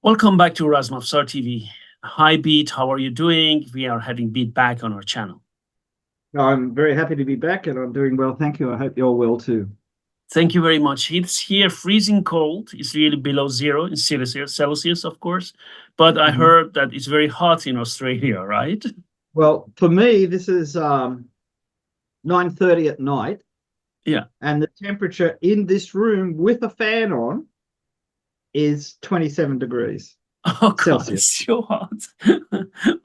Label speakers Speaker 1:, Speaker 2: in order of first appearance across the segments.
Speaker 1: Welcome back to Razmafsar TV. Hi, Beat. How are you doing? We are having Beat back on our channel.
Speaker 2: I'm very happy to be back and I'm doing well. Thank you. I hope you're well too.
Speaker 1: Thank you very much. It's here freezing cold. It's really below zero in Celsius, of course. But I
Speaker 2: Mhm.
Speaker 1: heard that it's very hot in Australia, right?
Speaker 2: Well, for me, this is 9:30 at night,
Speaker 1: Yeah.
Speaker 2: and the temperature in this room with a fan on is 27 degrees
Speaker 1: Oh, God,
Speaker 2: Celsius.
Speaker 1: it's so hot.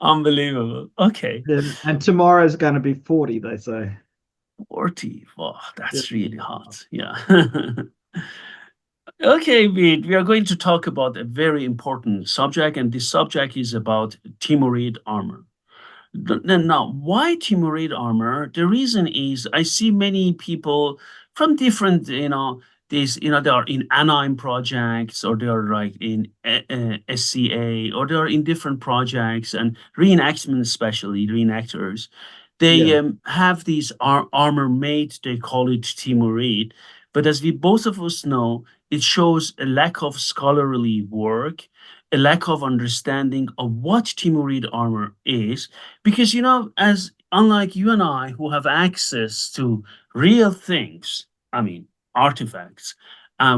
Speaker 1: Unbelievable. Okay.
Speaker 2: And tomorrow's going to be 40, they say.
Speaker 1: 40. Wow,
Speaker 2: Yeah.
Speaker 1: that's really hot. Yeah. Okay, we are going to talk about a very important subject, and this subject is about Timurid armor. Now, why Timurid armor? The reason is I see many people from different, they are in anime projects, or they are like in SCA, or they are in different projects and reenactment, especially reenactors. They
Speaker 2: Yeah.
Speaker 1: have these armor made. They call it Timurid, but as we both of us know, it shows a lack of scholarly work, a lack of understanding of what Timurid armor is, because as unlike you and I who have access to real things, I mean artifacts,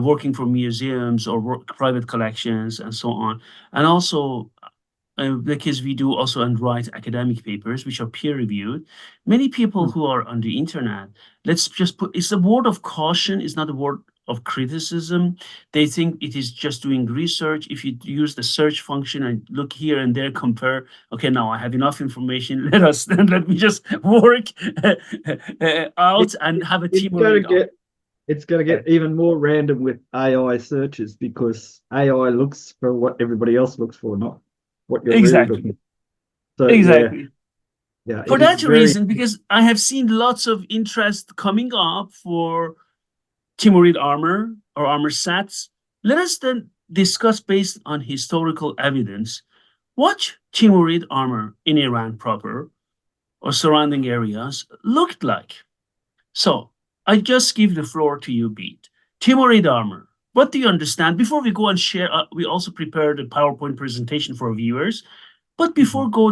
Speaker 1: working for museums or private collections and so on, and also because we do also and write academic papers which are peer reviewed. Many people
Speaker 2: Mm.
Speaker 1: who are on the internet, let's just put, it's a word of caution, it's not a word of criticism. They think it is just doing research. If you use the search function and look here and there, compare, okay, now I have enough information. Let me just work
Speaker 2: It,
Speaker 1: out and
Speaker 2: it,
Speaker 1: have a
Speaker 2: it's
Speaker 1: team
Speaker 2: going to
Speaker 1: read on.
Speaker 2: get it's going to get even more random with AI searches because AI looks for what everybody else looks for, not what you're really
Speaker 1: Exactly.
Speaker 2: looking for. So yeah,
Speaker 1: Exactly.
Speaker 2: yeah,
Speaker 1: For
Speaker 2: it is
Speaker 1: that
Speaker 2: very.
Speaker 1: reason, because I have seen lots of interest coming up for Timurid armor or armor sets, let us then discuss based on historical evidence what Timurid armor in Iran proper or surrounding areas looked like. So I just give the floor to you, Beat. Timurid armor. What do you understand? Before we go and share, we also prepared a PowerPoint presentation for our viewers. But before go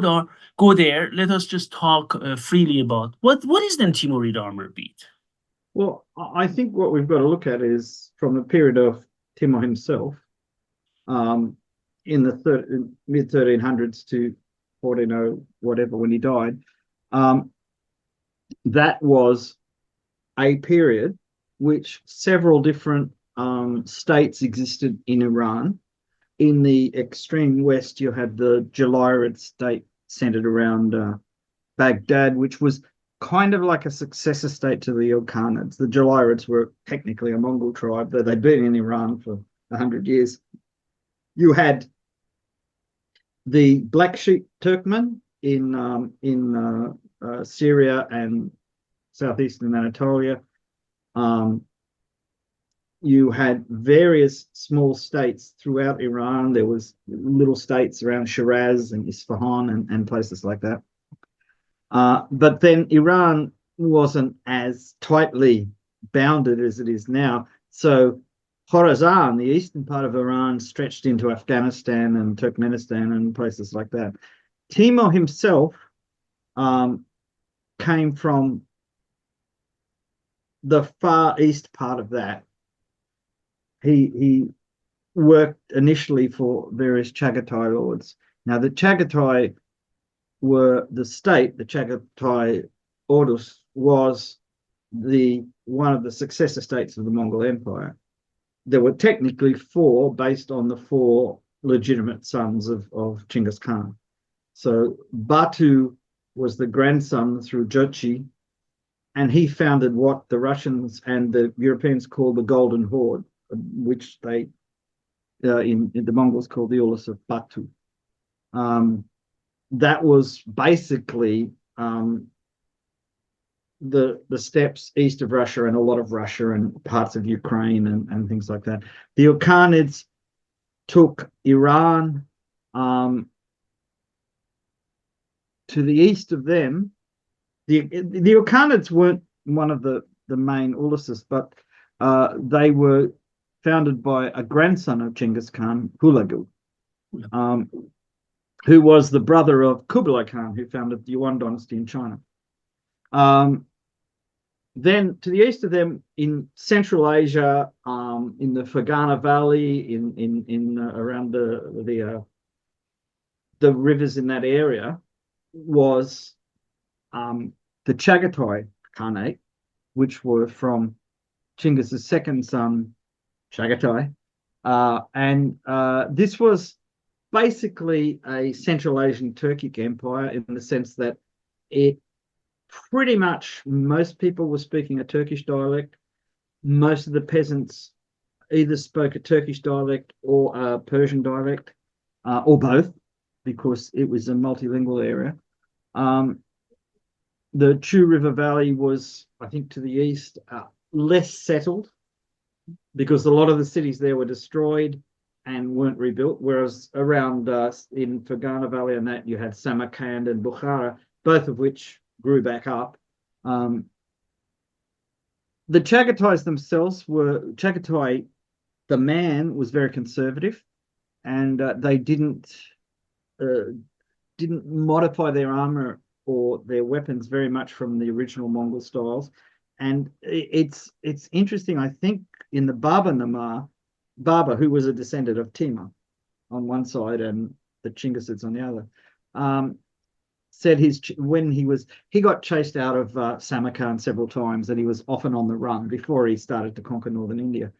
Speaker 1: there, let us just talk freely about what is then Timurid armor, Beat?
Speaker 2: Well, I think what we've got to look at is from the period of Timur himself, um, in the mid 1300s to 1400 whatever when he died. Um, that was a period which several different states existed in Iran. In the extreme west, you had the Jalayirid state centered around Baghdad, which was kind of like a successor state to the Ilkhanids. The Jalirids were technically a Mongol tribe, though they'd been in Iran for 100 years. You had the Black Sheep Turkmen in Syria and southeastern Anatolia. Um, you had various small states throughout Iran. There was little states around Shiraz and Isfahan and places like that. But then Iran wasn't as tightly bounded as it is now. So Khorasan, the eastern part of Iran, stretched into Afghanistan and Turkmenistan and places like that. Timur himself um, came from the far east part of that. He worked initially for various Chagatai lords. Now the Chagatai were the state, the Chagatai Ordus was the one of the successor states of the Mongol Empire. There were technically four based on the four legitimate sons of Chinggis Khan. So Batu was the grandson through Jochi, and he founded what the Russians and the Europeans call the Golden Horde, which they in the Mongols called the Ulus of Batu. Um, that was basically the steppes east of Russia and a lot of Russia and parts of Ukraine and things like that. The Ilkhanids took Iran. To the east of them, the Ilkhanids weren't one of the main uluses, but they were founded by a grandson of Genghis Khan, Hulagu. um, who was the brother of Kublai Khan, who founded the Yuan dynasty in China. Um, then to the east of them, in Central Asia, in the Fergana Valley, in around the rivers in that area, was the Chagatai Khanate, which were from Chinggis's second son, Chagatai. And this was basically a Central Asian Turkic empire in the sense that it pretty much most people were speaking a Turkish dialect. Most of the peasants either spoke a Turkish dialect or a Persian dialect, or both, because it was a multilingual area. Um, the Chu River Valley was, I think, to the east, less settled because a lot of the cities there were destroyed and weren't rebuilt. Whereas around in Fergana Valley and that, you had Samarkand and Bukhara, both of which grew back up. The Chagatais themselves were Chagatai. The man was very conservative, and they uh, didn't modify their armor or their weapons very much from the original Mongol styles. And it's interesting. I think in the Baba Namar, Baba, who was a descendant of Timur on one side and the Chinggisids on the other, said when he got chased out of Samarkand several times, and he was often on the run before he started to conquer northern India.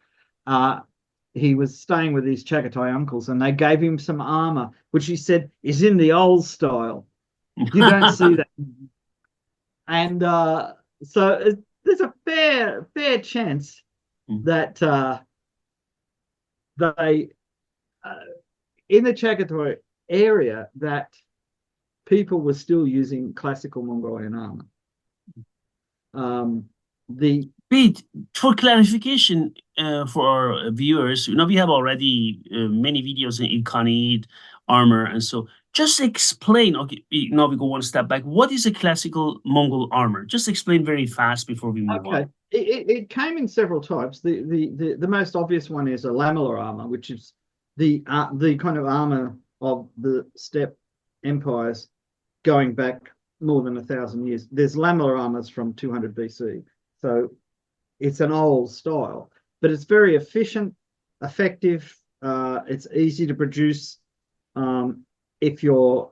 Speaker 2: He was staying with his Chagatai uncles, and they gave him some armor, which he said is in the old style. You don't see that. And so there's a fair chance that they in the Chagatai area that people were still using classical Mongolian armor. The
Speaker 1: Pete, for clarification for our viewers, we have already many videos in Khanid, armor, and so just explain. Okay, now we go one step back. What is a classical Mongol armor? Just explain very fast before we move
Speaker 2: Okay,
Speaker 1: on.
Speaker 2: it came in several types. The most obvious one is a lamellar armor, which is the kind of armor of the steppe empires going back more than 1,000 years. There's lamellar armors from 200 BC, so it's an old style, but it's very efficient, effective. It's easy to produce. If you're,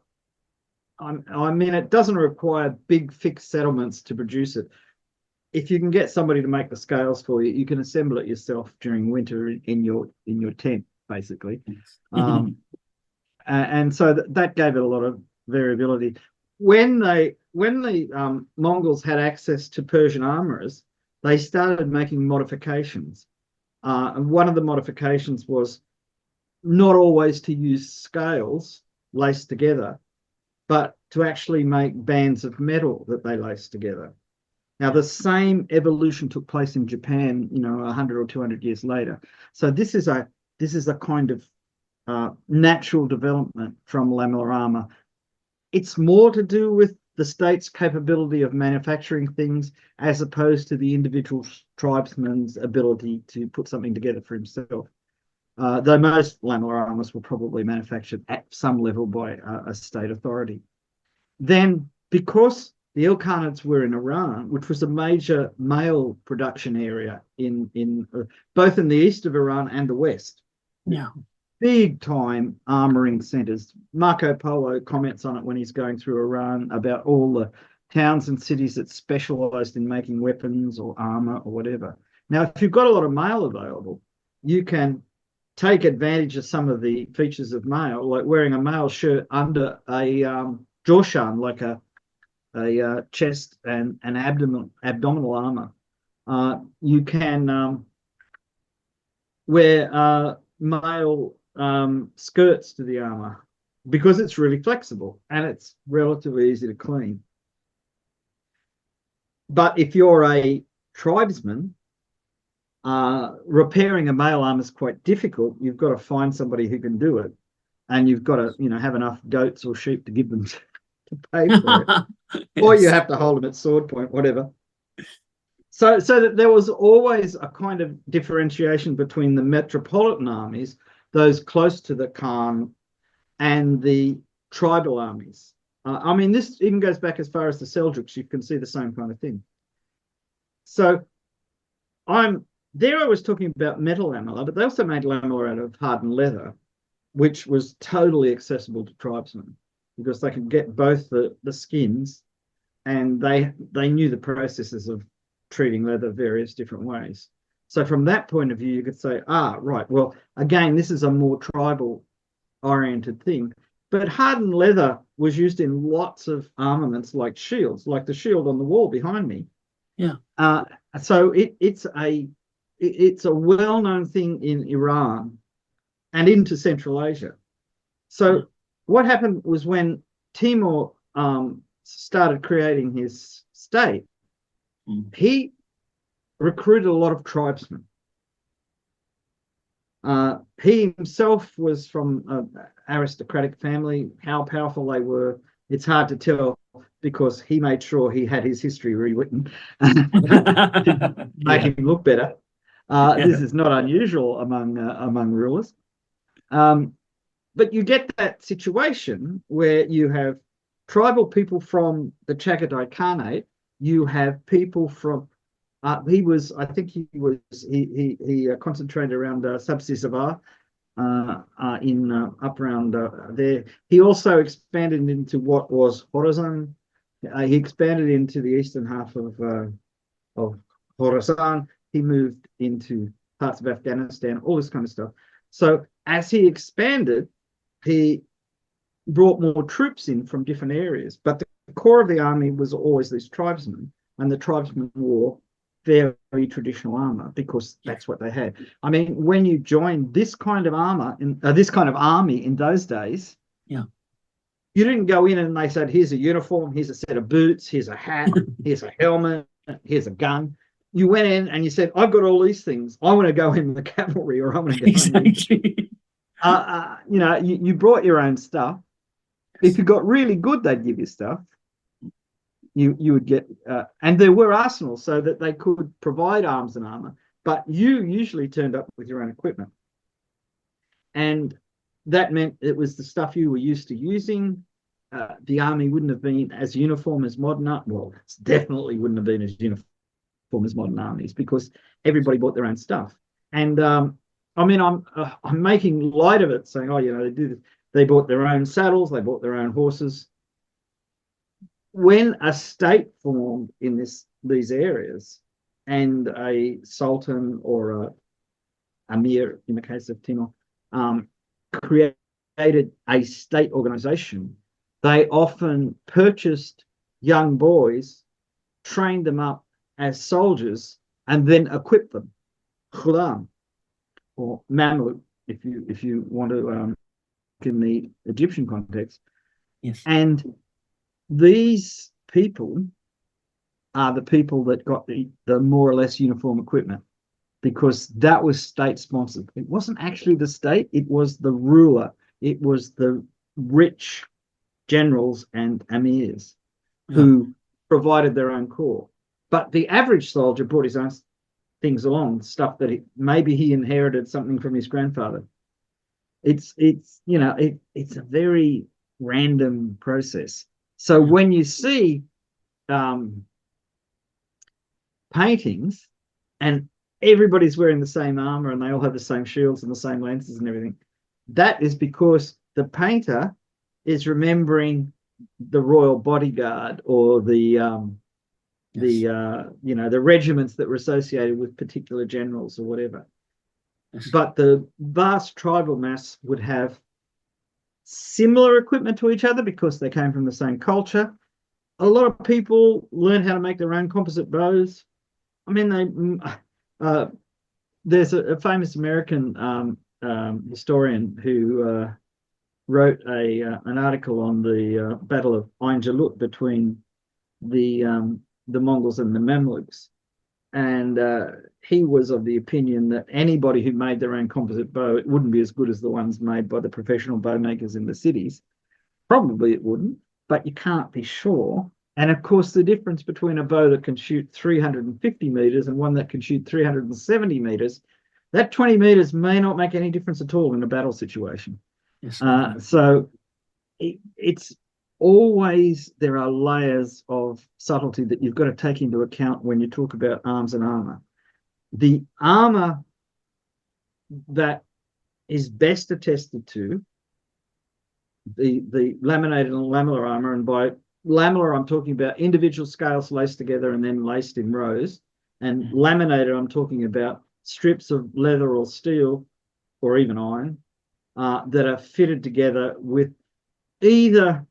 Speaker 2: I mean, it doesn't require big fixed settlements to produce it. If you can get somebody to make the scales for you, you can assemble it yourself during winter in your tent, basically. And so that gave it a lot of variability. When the Mongols had access to Persian armorers, they started making modifications. And one of the modifications was not always to use scales laced together, but to actually make bands of metal that they laced together. Now, the same evolution took place in Japan, 100 or 200 years later. So this is a kind of natural development from lamellar armor. It's more to do with the state's capability of manufacturing things as opposed to the individual tribesman's ability to put something together for himself. Though most lamellar armors were probably manufactured at some level by a state authority. Then, because the Ilkhanates were in Iran, which was a major mail production area in both in the east of Iran and the west.
Speaker 1: Yeah.
Speaker 2: Big time armoring centers. Marco Polo comments on it when he's going through Iran about all the towns and cities that specialized in making weapons or armor or whatever. Now, if you've got a lot of mail available, you can take advantage of some of the features of mail, like wearing a mail shirt under a jorshan, like a chest and an abdominal armor. You can wear mail skirts to the armor because it's really flexible and it's relatively easy to clean. But if you're a tribesman, repairing a mail armor is quite difficult. You've got to find somebody who can do it, and you've got to, have enough goats or sheep to give them to pay for it, or you have to hold them at sword point, whatever. So that there was always a kind of differentiation between the metropolitan armies, those close to the Khan, and the tribal armies. I mean, this even goes back as far as the Seljuks. You can see the same kind of thing. So I'm there. I was talking about metal lamellar, but they also made lamellar out of hardened leather, which was totally accessible to tribesmen because they could get both the skins, and they knew the processes of treating leather various different ways. So from that point of view, you could say, right, well, again, this is a more tribal oriented thing. But hardened leather was used in lots of armaments like shields, like the shield on the wall behind me.
Speaker 1: Yeah.
Speaker 2: So it's a well-known thing in Iran and into Central Asia. So what happened was when Timur started creating his state, he recruited a lot of tribesmen. He himself was from an aristocratic family. How powerful they were, it's hard to tell because he made sure he had his history rewritten to make him look better. This is not unusual among rulers. But you get that situation where you have tribal people from the Chagatai Khanate. You have people from he concentrated around Sabzi in up around there. He also expanded into what was Khorasan. He expanded into the eastern half of Khorasan. He moved into parts of Afghanistan, all this kind of stuff. So as he expanded, he brought more troops in from different areas. But the core of the army was always these tribesmen, and the tribesmen wore very traditional armor because that's what they had. I mean, when you joined this kind of armor, this kind of army in those days,
Speaker 1: you
Speaker 2: didn't go in and they said, here's a uniform, here's a set of boots, here's a hat, here's a helmet, here's a gun. You went in and you said, I've got all these things. I want to go in the cavalry, or I want to go
Speaker 1: exactly.
Speaker 2: You brought your own stuff. If you got really good, they'd give you stuff. You would get, and there were arsenals so that they could provide arms and armor, but you usually turned up with your own equipment. And that meant it was the stuff you were used to using. The army wouldn't have been as uniform as modern, well, it definitely wouldn't have been as uniform as modern armies because everybody bought their own stuff. And I mean, I'm making light of it, saying, they do this. They bought their own saddles, they bought their own horses. When a state formed in these areas, and a sultan or a emir, in the case of Timor, created a state organization, they often purchased young boys, trained them up as soldiers, and then equipped them, khulam, or mamluk, if you want to in the Egyptian context.
Speaker 1: Yes.
Speaker 2: And these people are the people that got the more or less uniform equipment because that was state sponsored. It wasn't actually the state, it was the ruler, it was the rich generals and emirs who provided their own corps. But the average soldier brought his own things along, stuff that maybe he inherited something from his grandfather. It's a very random process. So when you see paintings and everybody's wearing the same armor and they all have the same shields and the same lances and everything, that is because the painter is remembering the royal bodyguard or the regiments that were associated with particular generals or whatever. Yes. But the vast tribal mass would have similar equipment to each other because they came from the same culture. A lot of people learned how to make their own composite bows. I mean, there's a famous American historian who wrote an article on the Battle of Ain Jalut between the Mongols and the Mamluks, and he was of the opinion that anybody who made their own composite bow, it wouldn't be as good as the ones made by the professional bow makers in the cities. Probably it wouldn't, but you can't be sure. And of course, the difference between a bow that can shoot 350 meters and one that can shoot 370 meters, that 20 meters may not make any difference at all in a battle situation.
Speaker 1: Yes. Okay.
Speaker 2: So it's always, there are layers of subtlety that you've got to take into account when you talk about arms and armor. The armor that is best attested to, the laminated and lamellar armor, and by lamellar I'm talking about individual scales laced together and then laced in rows, and laminated I'm talking about strips of leather or steel or even iron that are fitted together with either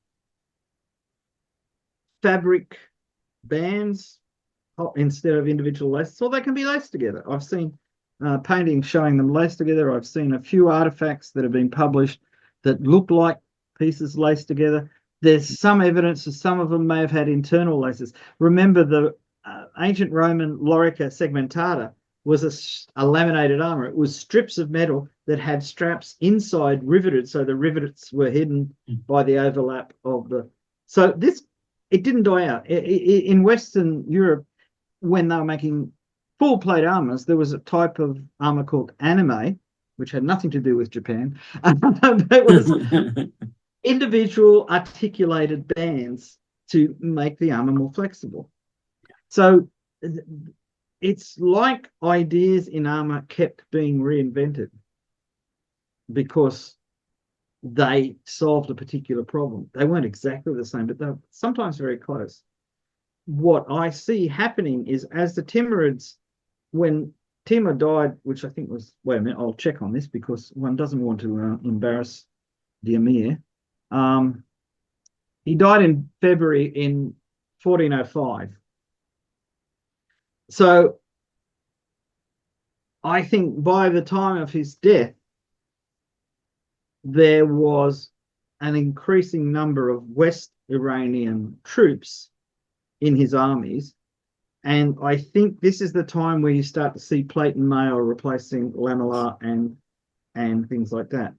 Speaker 2: fabric bands instead of individual laces, or they can be laced together. I've seen paintings showing them laced together. I've seen a few artifacts that have been published that look like pieces laced together. There's some evidence that some of them may have had internal laces. Remember, the ancient Roman lorica segmentata was a laminated armor. It was strips of metal that had straps inside riveted, so the rivets were hidden by the overlap of the. So this, it didn't die out. In Western Europe, when they were making full plate armors, there was a type of armor called anime, which had nothing to do with Japan. It was individual articulated bands to make the armor more flexible. So it's like ideas in armor kept being reinvented because they solved a particular problem. They weren't exactly the same, but they're sometimes very close. What I see happening is, as the Timurids, when Timur died, which I think was, wait a minute, I'll check on this because one doesn't want to embarrass the Emir. He died in February in 1405. So I think by the time of his death, there was an increasing number of West Iranian troops in his armies. And I think this is the time where you start to see plate and mail replacing lamellar and things like that.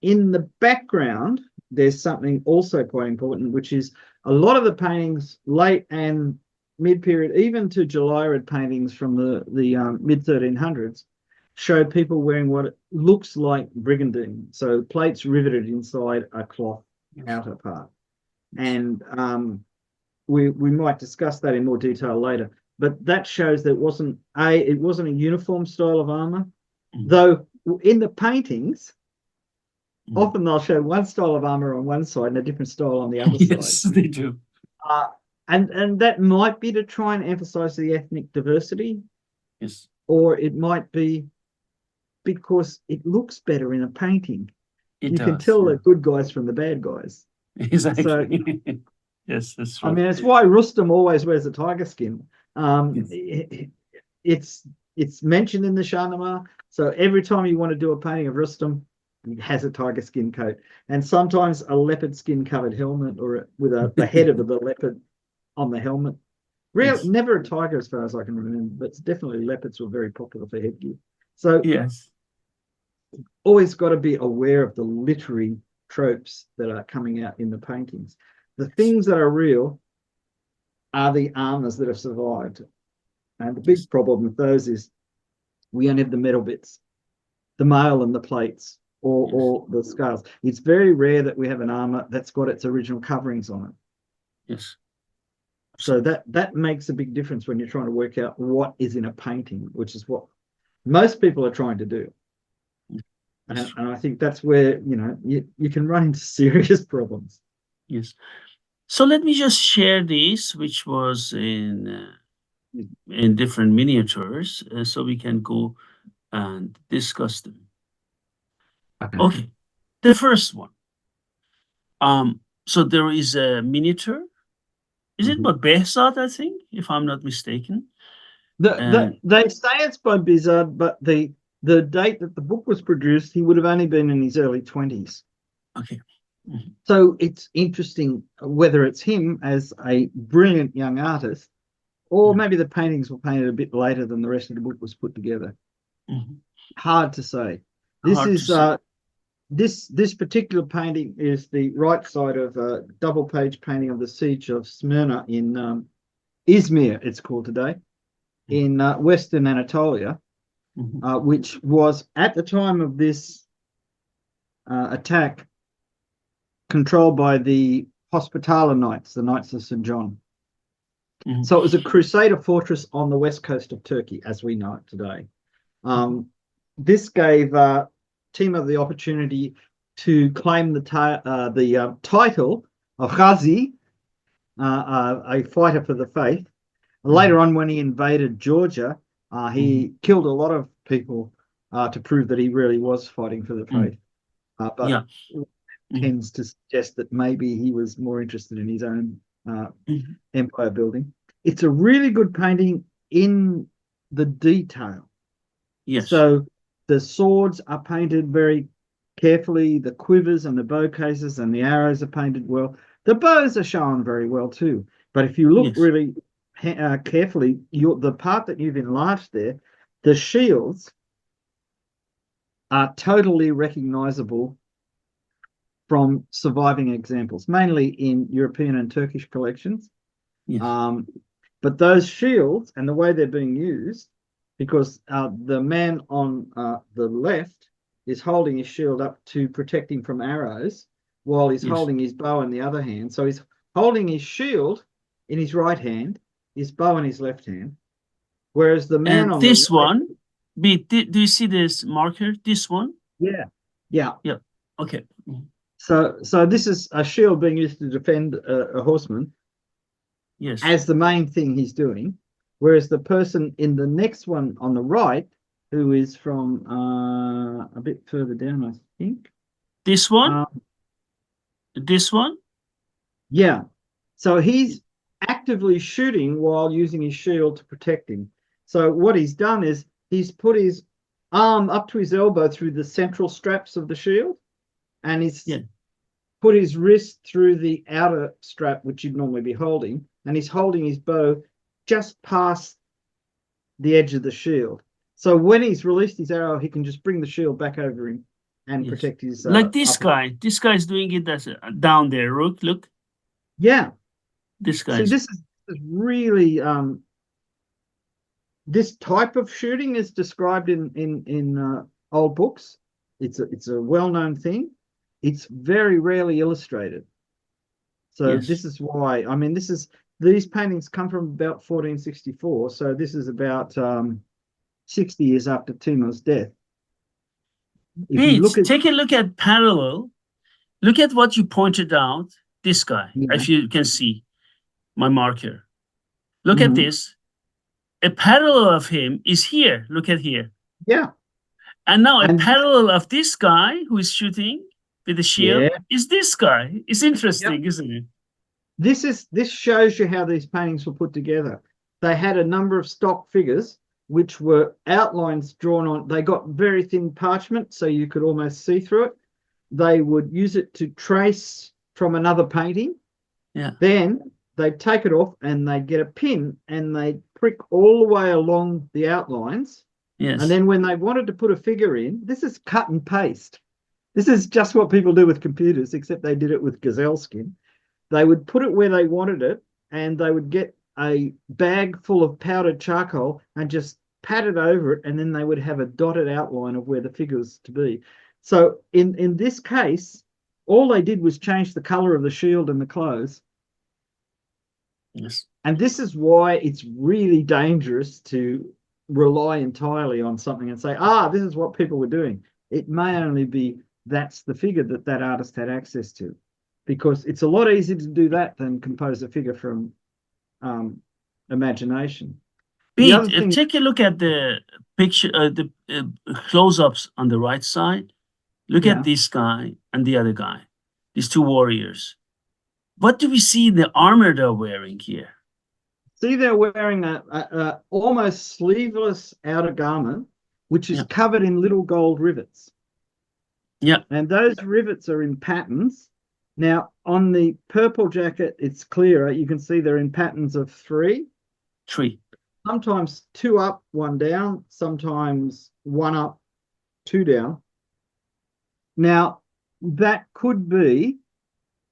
Speaker 2: In the background, there's something also quite important, which is a lot of the paintings, late and mid-period, even to Julyrid paintings from the mid-1300s, show people wearing what looks like brigandine. So plates riveted inside a cloth outer part. And we might discuss that in more detail later. But that shows that it wasn't a uniform style of armor, though in the paintings, often they'll show one style of armor on one side and a different style on the other side.
Speaker 1: Yes, they do.
Speaker 2: And that might be to try and emphasize the ethnic diversity.
Speaker 1: Yes.
Speaker 2: Or it might be because it looks better in a painting. You can tell the good guys from the bad guys.
Speaker 1: Exactly.
Speaker 2: So,
Speaker 1: yes, that's true.
Speaker 2: I mean, it's why Rustam always wears a tiger skin.
Speaker 1: Yes.
Speaker 2: It's mentioned in the Shahnameh. So every time you want to do a painting of Rustam, he has a tiger skin coat, and sometimes a leopard skin covered helmet, or with the head of the leopard on the helmet.
Speaker 1: Yes.
Speaker 2: Never a tiger, as far as I can remember, but it's definitely leopards were very popular for headgear. So
Speaker 1: yes,
Speaker 2: always got to be aware of the literary tropes that are coming out in the paintings. The things that are real are the armors that have survived. And the big problem with those is we only have the metal bits, the mail and the plates, or the scales. It's very rare that we have an armor that's got its original coverings on it.
Speaker 1: Yes.
Speaker 2: So that makes a big difference when you're trying to work out what is in a painting, which is what most people are trying to do. And I think that's where, you can run into serious problems.
Speaker 1: Yes. So let me just share this, which was in different miniatures, so we can go and discuss them. Okay. The first one. So there is a miniature. Is it by Behzad, I think, if I'm not mistaken?
Speaker 2: They say it's by Behzad, but the date that the book was produced, he would have only been in his early 20s.
Speaker 1: Okay.
Speaker 2: So it's interesting whether it's him as a brilliant young artist, or maybe the paintings were painted a bit later than the rest of the book was put together. Hard to say. This particular painting is the right side of a double page painting of the siege of Smyrna in Izmir, it's called today, in Western Anatolia, which was at the time of this attack controlled by the Hospitaller Knights, the Knights of St. John.
Speaker 1: Mhm.
Speaker 2: So it was a Crusader fortress on the west coast of Turkey, as we know it today. This gave Timur the opportunity to claim the title of Ghazi, a fighter for the faith. Later on, when he invaded Georgia, he killed a lot of people to prove that he really was fighting for the
Speaker 1: Mhm.
Speaker 2: faith. But
Speaker 1: Yeah. Mhm.
Speaker 2: tends to suggest that maybe he was more interested in his own
Speaker 1: Mhm.
Speaker 2: empire building. It's a really good painting in the detail.
Speaker 1: Yes.
Speaker 2: So the swords are painted very carefully, the quivers and the bow cases and the arrows are painted well. The bows are shown very well too. But if you look
Speaker 1: Yes.
Speaker 2: really carefully, the part that you've enlarged there, the shields are totally recognizable from surviving examples, mainly in European and Turkish collections.
Speaker 1: Yes.
Speaker 2: Um, but those shields and the way they're being used, because the man on the left is holding his shield up to protect him from arrows while he's
Speaker 1: Yes.
Speaker 2: holding his bow in the other hand. So he's holding his shield in his right hand, his bow in his left hand. Whereas the man
Speaker 1: And
Speaker 2: on the
Speaker 1: this
Speaker 2: right,
Speaker 1: one, do you see this marker? This one?
Speaker 2: yeah, yeah.
Speaker 1: Yeah. Okay. Mhm.
Speaker 2: So this is a shield being used to defend a horseman
Speaker 1: Yes.
Speaker 2: as the main thing he's doing, whereas the person in the next one on the right, who is from a bit further down, I think.
Speaker 1: This one?
Speaker 2: Uh,
Speaker 1: This one?
Speaker 2: yeah, so he's actively shooting while using his shield to protect him. So what he's done is he's put his arm up to his elbow through the central straps of the shield, and he's
Speaker 1: Yeah.
Speaker 2: put his wrist through the outer strap, which you'd normally be holding, and he's holding his bow just past the edge of the shield. So when he's released his arrow, he can just bring the shield back over him and
Speaker 1: Yes.
Speaker 2: protect his
Speaker 1: Like this
Speaker 2: upper.
Speaker 1: guy. This guy's doing it as down there. Look.
Speaker 2: Yeah.
Speaker 1: This
Speaker 2: See,
Speaker 1: guy's.
Speaker 2: this is really this type of shooting is described in old books. It's a well-known thing. It's very rarely illustrated. So
Speaker 1: Yes.
Speaker 2: this is why, I mean, these paintings come from about 1464. So this is about 60 years after Timur's death. If you look
Speaker 1: Pete,
Speaker 2: at,
Speaker 1: take a look at parallel. Look at what you pointed out. This guy,
Speaker 2: yeah,
Speaker 1: if you can see my marker. Look at
Speaker 2: mhm,
Speaker 1: this. A parallel of him is here. Look at here.
Speaker 2: yeah,
Speaker 1: And now a
Speaker 2: and
Speaker 1: parallel of this guy who is shooting with the shield
Speaker 2: yeah,
Speaker 1: is this guy. It's
Speaker 2: yep.
Speaker 1: interesting, isn't it?
Speaker 2: This shows you how these paintings were put together. They had a number of stock figures which were outlines drawn on. They got very thin parchment, so you could almost see through it. They would use it to trace from another painting.
Speaker 1: Yeah.
Speaker 2: Then they'd take it off and they'd get a pin and they'd prick all the way along the outlines. And
Speaker 1: Yes.
Speaker 2: then when they wanted to put a figure in, this is cut and paste. This is just what people do with computers, except they did it with gazelle skin. They would put it where they wanted it, and they would get a bag full of powdered charcoal and just pat it over it, and then they would have a dotted outline of where the figure was to be. So in this case, all they did was change the color of the shield and the clothes.
Speaker 1: Yes.
Speaker 2: And this is why it's really dangerous to rely entirely on something and say, this is what people were doing. It may only be that's the figure that artist had access to, because it's a lot easier to do that than compose a figure from imagination. The
Speaker 1: Pete,
Speaker 2: other thing,
Speaker 1: take a look at the picture, the close-ups on the right side. Look at
Speaker 2: yeah,
Speaker 1: this guy and the other guy, these two warriors. What do we see in the armor they're wearing here?
Speaker 2: see they're wearing a almost sleeveless outer garment, which is
Speaker 1: Yeah.
Speaker 2: covered in little gold rivets.
Speaker 1: Yeah.
Speaker 2: And those rivets are in patterns. Now, on the purple jacket, it's clearer. You can see they're in patterns of three,
Speaker 1: Three.
Speaker 2: sometimes two up, one down, sometimes one up, two down. Now, that could be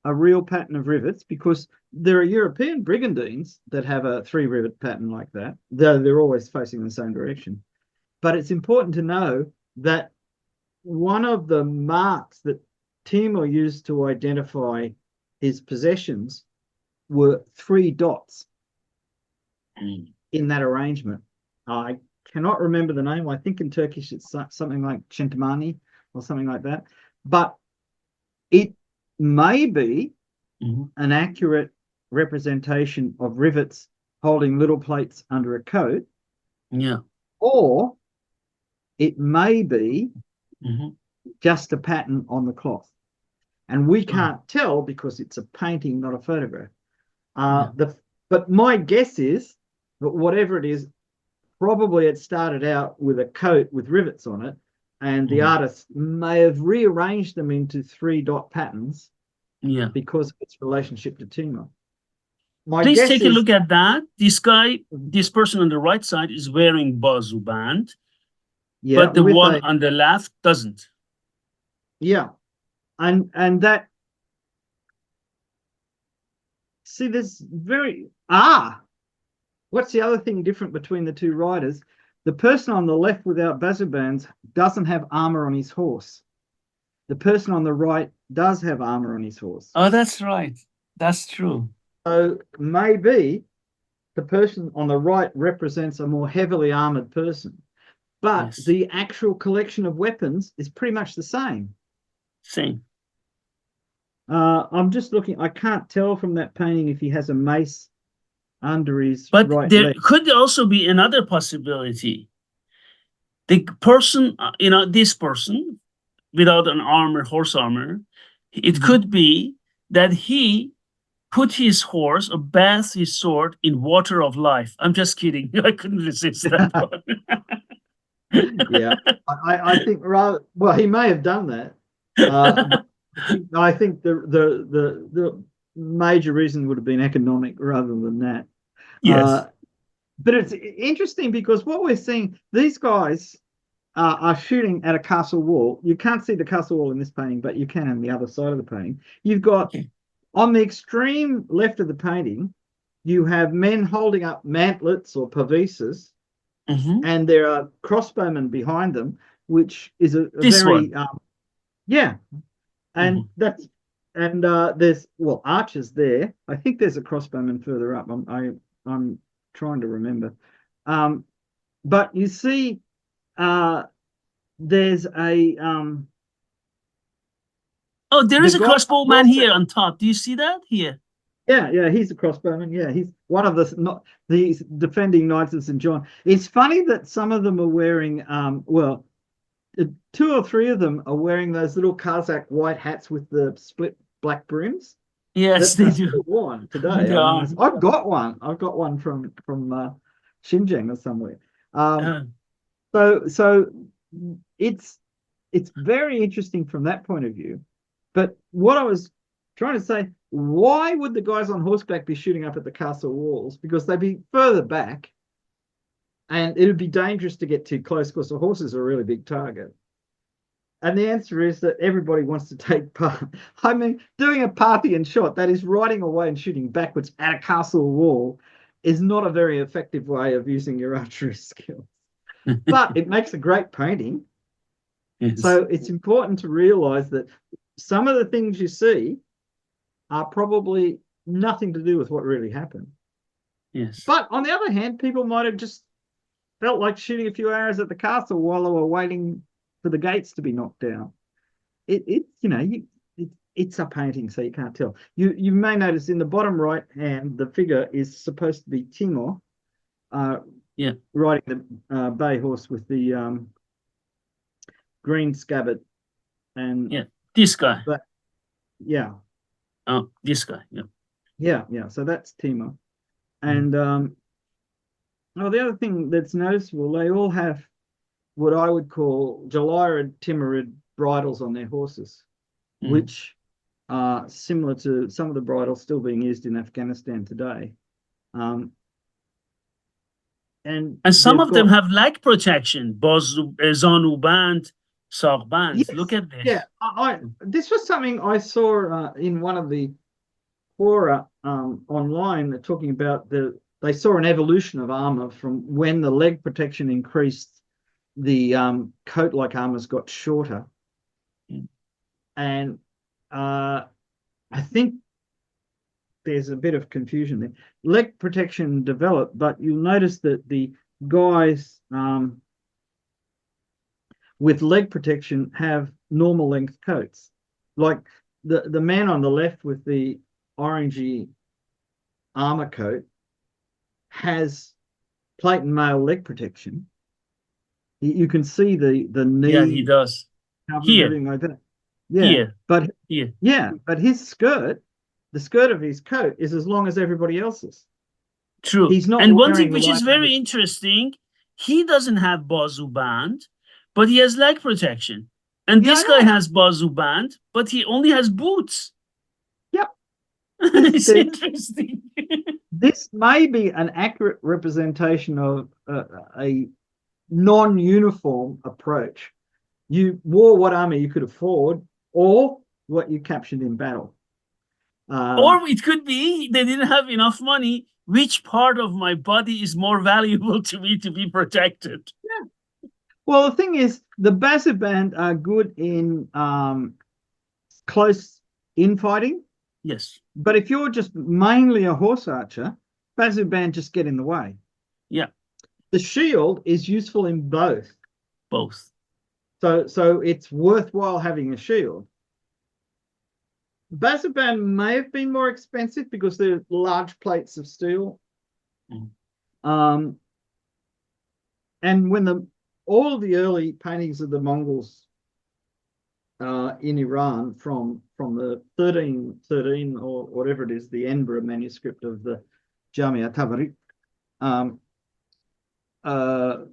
Speaker 2: a real pattern of rivets because there are European brigandines that have a three rivet pattern like that, though they're always facing the same direction. But it's important to know that one of the marks that Timur used to identify his possessions were 3 dots in that arrangement. I cannot remember the name. I think in Turkish it's something like Çentemani or something like that. But it may be an accurate representation of rivets holding little plates under a coat.
Speaker 1: Yeah.
Speaker 2: Or it may be just a pattern on the cloth. And we can't tell because it's a painting, not a photograph. But my guess is that whatever it is, probably it started out with a coat with rivets on it, and the artist may have rearranged them into 3 dot patterns because of its relationship to Timur.
Speaker 1: Please take a look at that. This person on the right side is wearing bazoo band, but the one on the left doesn't.
Speaker 2: Yeah. And that, see, there's what's the other thing different between the 2 riders? The person on the left without bazoo bands doesn't have armor on his horse. The person on the right does have armor on his horse.
Speaker 1: Oh, that's right. That's true.
Speaker 2: So maybe the person on the right represents a more heavily armored person, but the actual collection of weapons is pretty much the same.
Speaker 1: Same.
Speaker 2: I'm just looking. I can't tell from that painting if he has a mace under his
Speaker 1: right leg. But there could also be another possibility. The person, this person without an armor, horse armor, it could be that he put his horse or bathed his sword in water of life. I'm just kidding. I couldn't resist that one.
Speaker 2: Yeah, I think he may have done that. I think the major reason would have been economic rather than that.
Speaker 1: Yes.
Speaker 2: But it's interesting because what we're seeing, these guys are shooting at a castle wall. You can't see the castle wall in this painting, but you can on the other side of the painting. You've got on the extreme left of the painting, you have men holding up mantlets or pavises, and there are crossbowmen behind them, which is a very and that's there's archers there. I think there's a crossbowman further up. I'm trying to remember, but you see, there's a
Speaker 1: there is a crossbowman here on top. Do you see that here?
Speaker 2: Yeah, he's a crossbowman. Yeah, he's one of the defending knights of St. John. It's funny that some of them are wearing 2 or 3 of them are wearing those little Kazakh white hats with the split black brims.
Speaker 1: Yes, they do.
Speaker 2: Worn today. I've got one. I've got one from Xinjiang or somewhere. So it's very interesting from that point of view. But what I was trying to say, why would the guys on horseback be shooting up at the castle walls? Because they'd be further back, and it would be dangerous to get too close because the horses are a really big target. And the answer is that everybody wants to take part. I mean, doing a Parthian shot, that is riding away and shooting backwards at a castle wall, is not a very effective way of using your archery skills. But it makes a great painting. Yes. So it's important to realize that some of the things you see are probably nothing to do with what really happened.
Speaker 1: Yes.
Speaker 2: But on the other hand, people might have just felt like shooting a few arrows at the castle while they were waiting for the gates to be knocked down. It's a painting, so you can't tell. You may notice in the bottom right hand, the figure is supposed to be Timur, riding the bay horse with the green scabbard, and
Speaker 1: this guy. This guy.
Speaker 2: Yeah. So that's Timur, and the other thing that's noticeable, they all have what I would call Jalaya and Timurid bridles on their horses, which are similar to some of the bridles still being used in Afghanistan today. And
Speaker 1: some of them have leg protection, Zanu band, Saq bands. Yes, look at this.
Speaker 2: Yeah, this was something I saw in one of the fora online talking about they saw an evolution of armor from when the leg protection increased, the coat-like armors got shorter, And I think there's a bit of confusion there. Leg protection developed, but you'll notice that the guys with leg protection have normal length coats. Like the man on the left with the orangey armor coat has plate and mail leg protection. You can see the
Speaker 1: Yeah, he
Speaker 2: knee
Speaker 1: does.
Speaker 2: cover and
Speaker 1: Here,
Speaker 2: everything like that. Yeah,
Speaker 1: here,
Speaker 2: but
Speaker 1: here.
Speaker 2: yeah, but his skirt, the skirt of his coat is as long as everybody else's.
Speaker 1: True.
Speaker 2: He's not
Speaker 1: And one thing
Speaker 2: wearing
Speaker 1: which is
Speaker 2: like
Speaker 1: very interesting, he doesn't have bazoo band, but he has leg protection. And
Speaker 2: yeah, I
Speaker 1: this guy
Speaker 2: know.
Speaker 1: has bazoo band, but he only has boots.
Speaker 2: Yep.
Speaker 1: It's interesting.
Speaker 2: This may be an accurate representation of a non-uniform approach. You wore what armor you could afford or what you captured in battle. Um,
Speaker 1: Or it could be they didn't have enough money. Which part of my body is more valuable to me to be protected?
Speaker 2: yeah. Well, the thing is, the Bassett Band are good in close infighting,
Speaker 1: Yes.
Speaker 2: but if you're just mainly a horse archer, Bassett Band just get in the way.
Speaker 1: Yeah,
Speaker 2: The shield is useful in both.
Speaker 1: both.
Speaker 2: So it's worthwhile having a shield. Basaban may have been more expensive because they're large plates of steel.
Speaker 1: Mm.
Speaker 2: Um, and when all the early paintings of the Mongols in Iran from the 1313 or whatever it is, the Edinburgh manuscript of the Jamia Tabari, uh,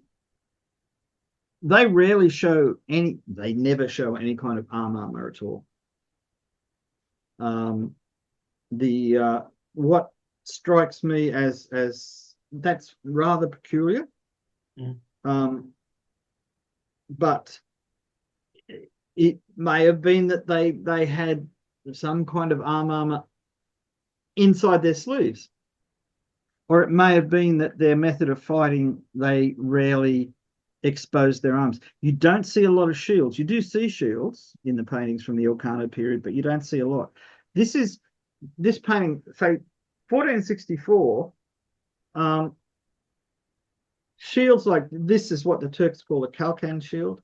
Speaker 2: they rarely show they never show any kind of armor at all. The what strikes me as that's rather peculiar.
Speaker 1: Mm.
Speaker 2: But it may have been that they had some kind of armor inside their sleeves, or it may have been that their method of fighting, they rarely exposed their arms. You don't see a lot of shields. You do see shields in the paintings from the Ilkhanate period, but you don't see a lot. This painting, say 1464, shields like this is what the Turks call a Kalkan shield.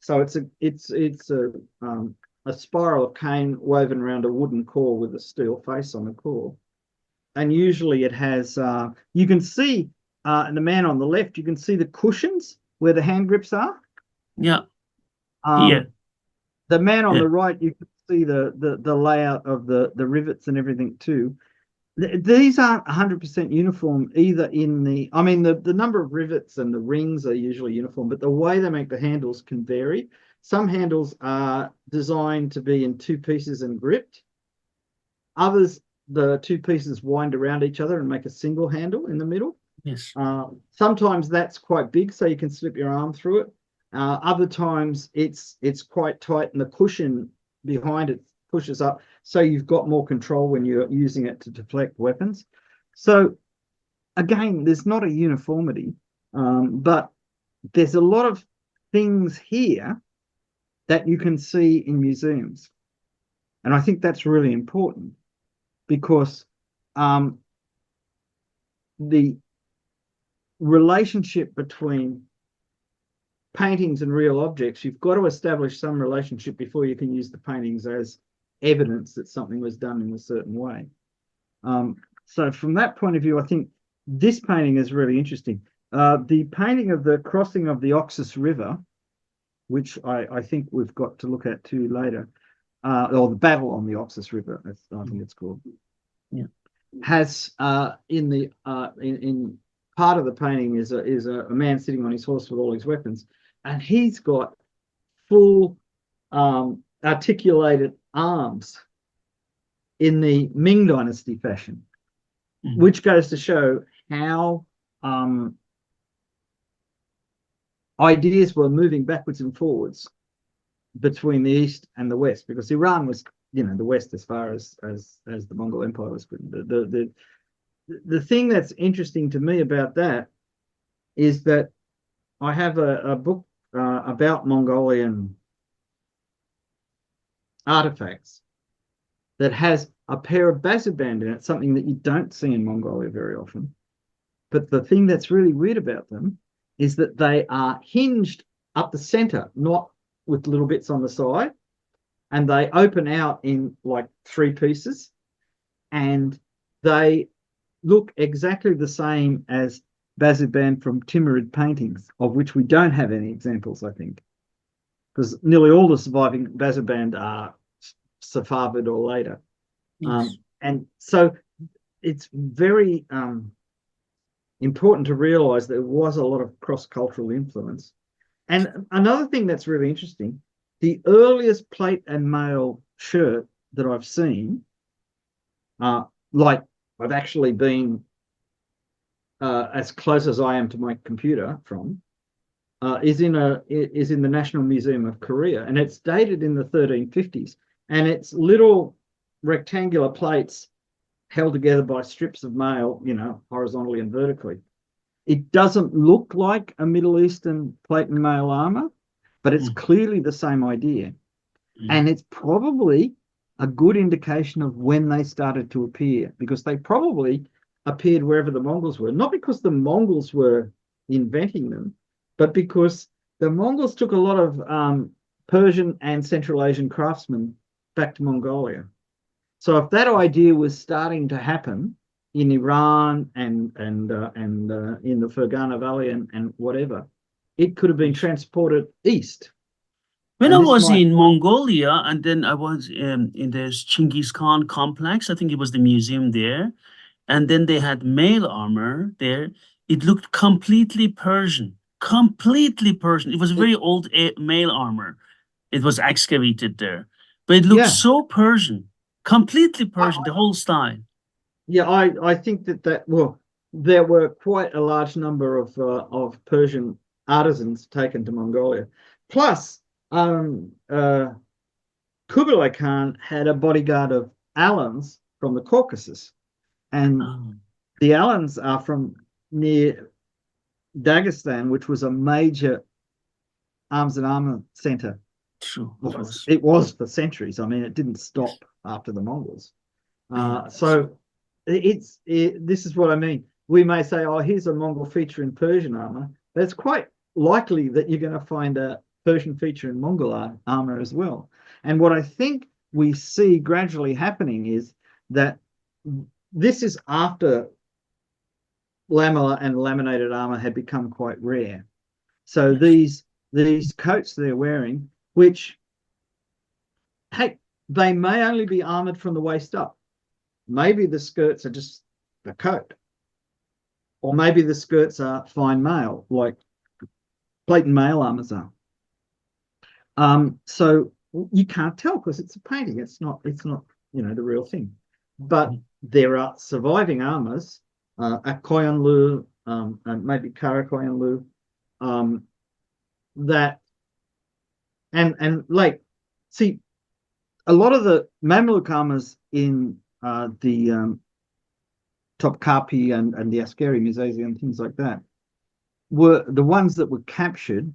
Speaker 2: So it's a spiral of cane woven around a wooden core with a steel face on the core, and usually it has. You can see the man on the left. You can see the cushions where the hand grips are.
Speaker 1: Yeah,
Speaker 2: Um,
Speaker 1: here.
Speaker 2: the man on
Speaker 1: Yeah.
Speaker 2: the right, you can see the layout of the rivets and everything too. These aren't 100% uniform either I mean, the number of rivets and the rings are usually uniform, but the way they make the handles can vary. Some handles are designed to be in two pieces and gripped. Others, the two pieces wind around each other and make a single handle in the middle.
Speaker 1: Yes.
Speaker 2: Sometimes that's quite big, so you can slip your arm through it. Other times it's quite tight and the cushion behind it pushes up, so you've got more control when you're using it to deflect weapons. So again, there's not a uniformity, but there's a lot of things here that you can see in museums. And I think that's really important because the relationship between paintings and real objects, you've got to establish some relationship before you can use the paintings as evidence that something was done in a certain way. So from that point of view, I think this painting is really interesting. The painting of the crossing of the Oxus River, which I think we've got to look at too later, or the battle on the Oxus River, as I think it's called.
Speaker 1: Yeah.
Speaker 2: Has in part of the painting is a man sitting on his horse with all his weapons, and he's got full articulated arms in the Ming Dynasty fashion, which goes to show how ideas were moving backwards and forwards between the East and the West, because Iran was, the West as far as the Mongol Empire was. The thing that's interesting to me about that is that I have a book about Mongolian artifacts that has a pair of bazuband in it, something that you don't see in Mongolia very often. But the thing that's really weird about them is that they are hinged up the center, not with little bits on the side, and they open out in like three pieces, and they look exactly the same as bazuband from Timurid paintings, of which we don't have any examples, I think, because nearly all the surviving bazuband are Safavid or later.
Speaker 1: Yes.
Speaker 2: And so it's very important to realize there was a lot of cross-cultural influence. And another thing that's really interesting, the earliest plate and mail shirt that I've seen, like I've actually been as close as I am to my computer from, is in the National Museum of Korea, and it's dated in the 1350s, and it's little rectangular plates held together by strips of mail, horizontally and vertically. It doesn't look like a Middle Eastern plate and mail armor, but it's clearly the same idea. And it's probably a good indication of when they started to appear, because they probably appeared wherever the Mongols were, not because the Mongols were inventing them, but because the Mongols took a lot of Persian and Central Asian craftsmen back to Mongolia. So if that idea was starting to happen in Iran and in the Fergana Valley and whatever, it could have been transported east.
Speaker 1: When I
Speaker 2: And this
Speaker 1: was
Speaker 2: might,
Speaker 1: in Mongolia, and then I was in the Chinggis Khan complex, I think it was the museum there, and then they had mail armor there. It looked completely Persian, completely Persian. It was
Speaker 2: it,
Speaker 1: very old mail armor. It was excavated there, but it looked
Speaker 2: yeah,
Speaker 1: so Persian, completely Persian,
Speaker 2: I,
Speaker 1: the whole style.
Speaker 2: yeah, I think well, there were quite a large number of Persian artisans taken to Mongolia. Plus, Kublai Khan had a bodyguard of Alans from the Caucasus, and
Speaker 1: Oh,
Speaker 2: the Alans are from near Dagestan, which was a major arms and armor center.
Speaker 1: true, it
Speaker 2: Well,
Speaker 1: was.
Speaker 2: it was for centuries. I mean, it didn't
Speaker 1: Yes.
Speaker 2: stop after the Mongols.
Speaker 1: Yeah,
Speaker 2: So this is what I mean. We may say, oh, here's a Mongol feature in Persian armor, but it's quite likely that you're going to find a Persian feature in Mongol armor as well. And what I think we see gradually happening is that this is after lamellar and laminated armor had become quite rare. So
Speaker 1: yes,
Speaker 2: these coats they're wearing, which, hey, they may only be armored from the waist up. Maybe the skirts are just the coat, or maybe the skirts are fine mail, like plate and mail armors are. So you can't tell because it's a painting. It's not the real thing. But there are surviving armors at Koyunlu, and maybe Karakoyunlu, um, that and like see a lot of the Mamluk armors in the Topkapi and the Askeri Museum and things like that were the ones that were captured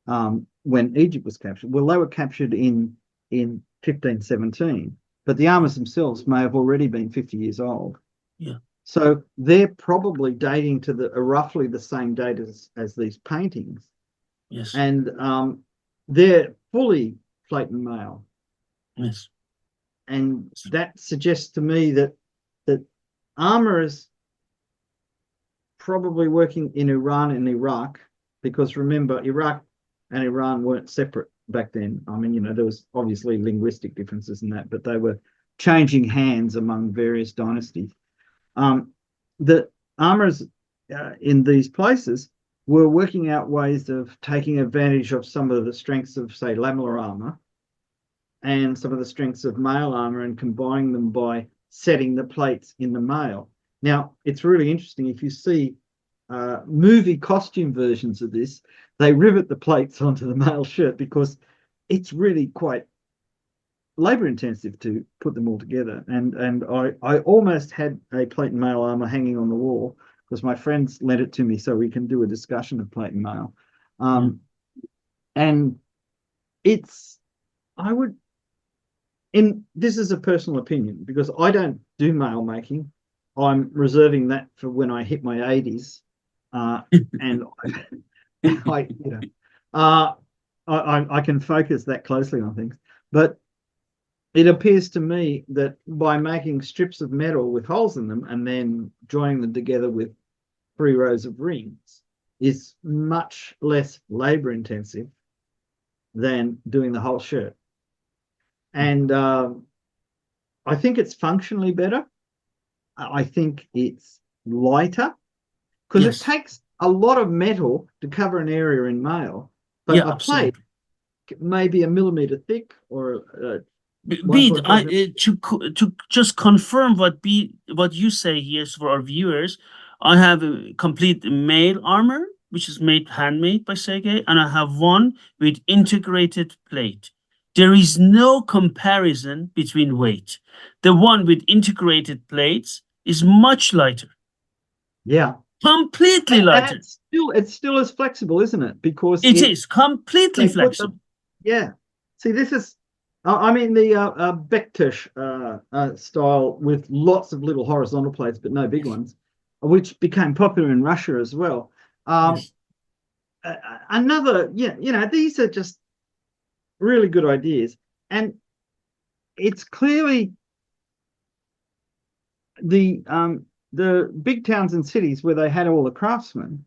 Speaker 2: when Egypt was captured. Well, they were captured in 1517, but the armors themselves may have already been 50 years old.
Speaker 1: yeah,
Speaker 2: So they're probably dating to the roughly the same date as these paintings,
Speaker 1: yes,
Speaker 2: and they're fully plate and mail,
Speaker 1: yes,
Speaker 2: and that suggests to me that armor is probably working in Iran and Iraq, because remember, Iraq and Iran weren't separate back then. I mean, there was obviously linguistic differences in that, but they were changing hands among various dynasties. The armorers in these places were working out ways of taking advantage of some of the strengths of, say, lamellar armor and some of the strengths of mail armor and combining them by setting the plates in the mail. Now, it's really interesting. If you see movie costume versions of this, they rivet the plates onto the mail shirt because it's really quite labor intensive to put them all together. And I almost had a plate and mail armor hanging on the wall because my friends lent it to me so we can do a discussion of plate and mail.
Speaker 1: yeah,
Speaker 2: And it's, I would this is a personal opinion because I don't do mail making. I'm reserving that for when I hit my 80s. And I, you know, uh, I can focus that closely on things. But it appears to me that by making strips of metal with holes in them and then joining them together with 3 rows of rings is much less labor intensive than doing the whole shirt. And I think it's functionally better. I think it's lighter because it
Speaker 1: Yes.
Speaker 2: takes a lot of metal to cover an area in mail, but
Speaker 1: Yeah,
Speaker 2: a plate
Speaker 1: absolutely.
Speaker 2: may be a millimeter thick or
Speaker 1: Bede,
Speaker 2: 1.5.
Speaker 1: to just confirm what you say here for our viewers, I have a complete mail armor, which is made handmade by Sergey, and I have one with integrated plate. There is no comparison between weight. The one with integrated plates is much lighter,
Speaker 2: Yeah.
Speaker 1: completely
Speaker 2: And
Speaker 1: lighter.
Speaker 2: it's still as flexible, isn't it? Because
Speaker 1: It is completely
Speaker 2: they put the
Speaker 1: flexible.
Speaker 2: yeah. See, this is I mean the Bektish style with lots of little horizontal plates, but no big
Speaker 1: Yes,
Speaker 2: ones, which became popular in Russia as well. Um,
Speaker 1: yes,
Speaker 2: Another, yeah, these are just really good ideas, and it's clearly the big towns and cities where they had all the craftsmen
Speaker 1: yeah,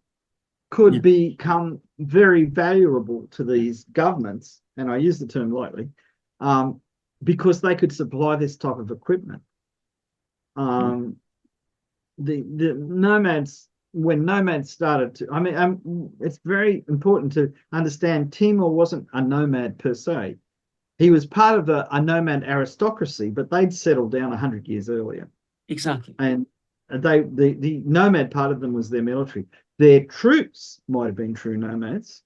Speaker 2: could become very valuable to these governments, and I use the term lightly, um, because they could supply this type of equipment.
Speaker 1: yeah.
Speaker 2: Um, the nomads, when nomads started to, I mean, it's very important to understand Timor wasn't a nomad per se. He was part of a nomad aristocracy, but they'd settled down 100 years earlier.
Speaker 1: Exactly.
Speaker 2: And the nomad part of them was their military. Their troops might have been true nomads,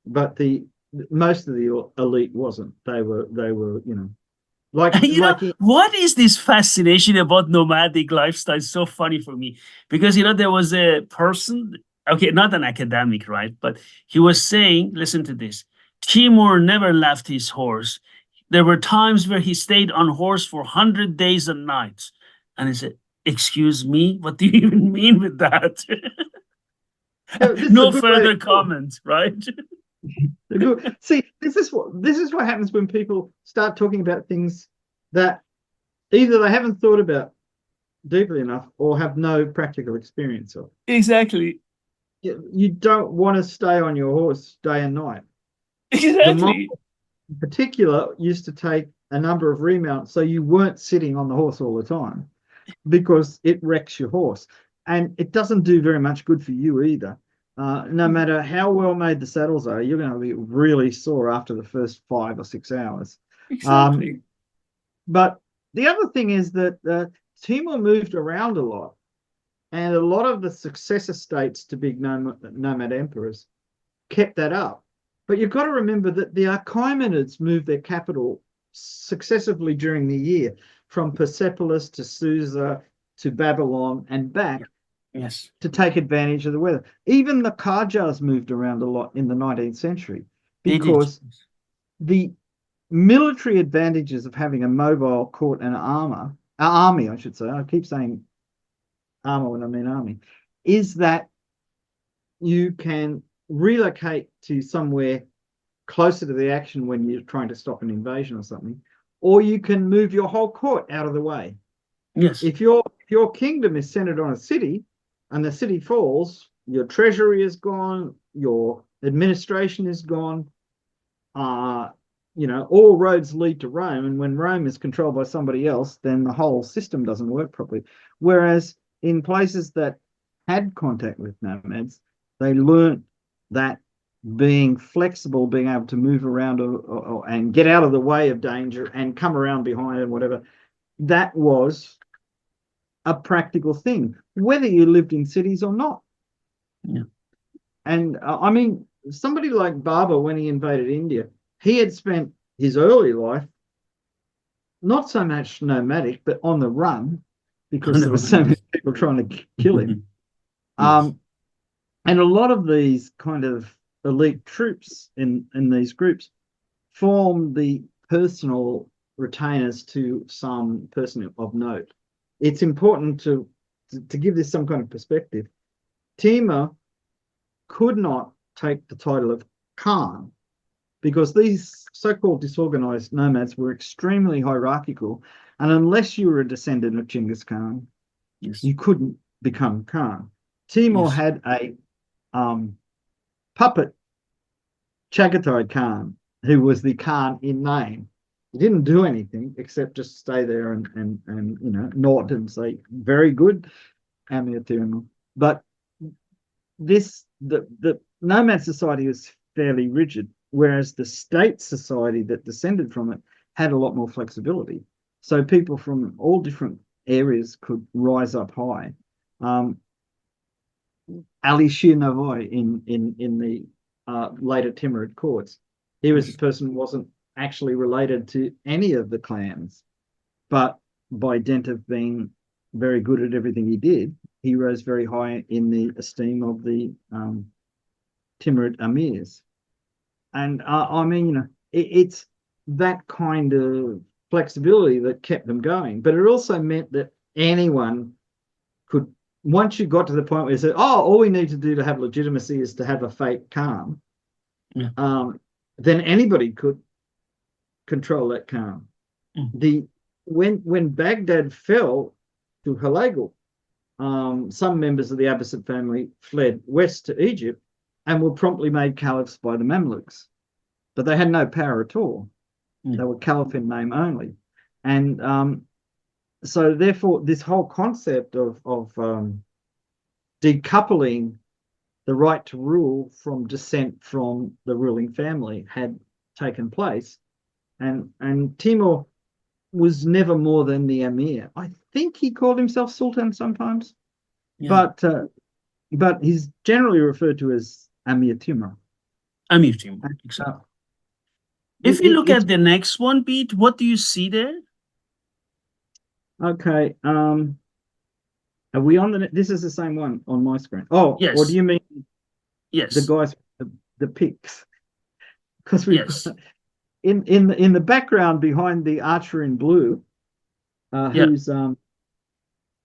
Speaker 2: but the most of the elite wasn't. They were like
Speaker 1: And
Speaker 2: like
Speaker 1: what is this fascination about nomadic lifestyle? It's so funny for me because, there was a person, okay, not an academic, right? But he was saying, listen to this. Timur never left his horse. There were times where he stayed on horse for 100 days and nights. And I said, excuse me, what do you even mean with that?
Speaker 2: this is a
Speaker 1: No
Speaker 2: good way to
Speaker 1: further
Speaker 2: talk.
Speaker 1: comment, right?
Speaker 2: Good. See, this is what happens when people start talking about things that either they haven't thought about deeply enough or have no practical experience of.
Speaker 1: Exactly.
Speaker 2: You don't want to stay on your horse day and night. The Mongols
Speaker 1: Exactly.
Speaker 2: in particular used to take a number of remounts so you weren't sitting on the horse all the time because it wrecks your horse. And it doesn't do very much good for you either. No matter how well made the saddles are, you're going to be really sore after the first 5 or 6 hours. Um,
Speaker 1: Exactly.
Speaker 2: but the other thing is that Timor moved around a lot, and a lot of the successor states to big nomad emperors kept that up. But you've got to remember that the Achaemenids moved their capital successively during the year from Persepolis to Susa to Babylon and
Speaker 1: Yeah.
Speaker 2: back
Speaker 1: Yes.
Speaker 2: to take advantage of the weather. Even the Qajars moved around a lot in the 19th century
Speaker 1: They did.
Speaker 2: because the military advantages of having a mobile court and army, I should say, I keep saying armor when I mean army, is that you can relocate to somewhere closer to the action when you're trying to stop an invasion or something, or you can move your whole court out of the way.
Speaker 1: Yes.
Speaker 2: If your kingdom is centered on a city and the city falls, your treasury is gone, your administration is gone. Uh, all roads lead to Rome, and when Rome is controlled by somebody else, then the whole system doesn't work properly. Whereas in places that had contact with nomads, they learned that being flexible, being able to move around and get out of the way of danger and come around behind and whatever, that was a practical thing, whether you lived in cities or not.
Speaker 1: Yeah.
Speaker 2: And I mean, somebody like Baba, when he invaded India, he had spent his early life not so much nomadic, but on the run because there were so many people trying to kill him.
Speaker 1: Yes.
Speaker 2: Um, and a lot of these kind of elite troops in these groups formed the personal retainers to some person of note. It's important to give this some kind of perspective. Timur could not take the title of Khan because these so-called disorganized nomads were extremely hierarchical, and unless you were a descendant of Genghis Khan,
Speaker 1: Yes.
Speaker 2: you couldn't become Khan. Timur
Speaker 1: Yes.
Speaker 2: had a puppet, Chagatai Khan, who was the Khan in name. He didn't do anything except just stay there and nod and say, very good, Amir Tirunal. But the nomad society was fairly rigid, whereas the state society that descended from it had a lot more flexibility. So people from all different areas could rise up high. Ali Shir Navoy in the later Timurid courts, he was a
Speaker 1: Yes.
Speaker 2: person who wasn't actually related to any of the clans, but by dint of being very good at everything he did, he rose very high in the esteem of the Timurid emirs. And I mean, it's that kind of flexibility that kept them going. But it also meant that anyone could, once you got to the point where you said, oh, all we need to do to have legitimacy is to have a fake Khan,
Speaker 1: Yeah.
Speaker 2: then anybody could control that Khan.
Speaker 1: Mm.
Speaker 2: When Baghdad fell to Halagal, some members of the Abbasid family fled west to Egypt and were promptly made caliphs by the Mamluks. But they had no power at all.
Speaker 1: Yeah.
Speaker 2: They were caliph in name only. And so therefore, this whole concept of decoupling the right to rule from descent from the ruling family had taken place. And Timur was never more than the emir. I think he called himself sultan sometimes,
Speaker 1: Yeah.
Speaker 2: but he's generally referred to as Amir Timur.
Speaker 1: Amir Timur. Exactly. If you look
Speaker 2: It's
Speaker 1: at the next one, Pete, what do you see there?
Speaker 2: okay. Are we on the? This is the same one on my screen. Oh, or do
Speaker 1: Yes.
Speaker 2: you mean the
Speaker 1: Yes.
Speaker 2: guys the pics? Because we've
Speaker 1: Yes.
Speaker 2: got in the background behind the archer in blue,
Speaker 1: Yeah.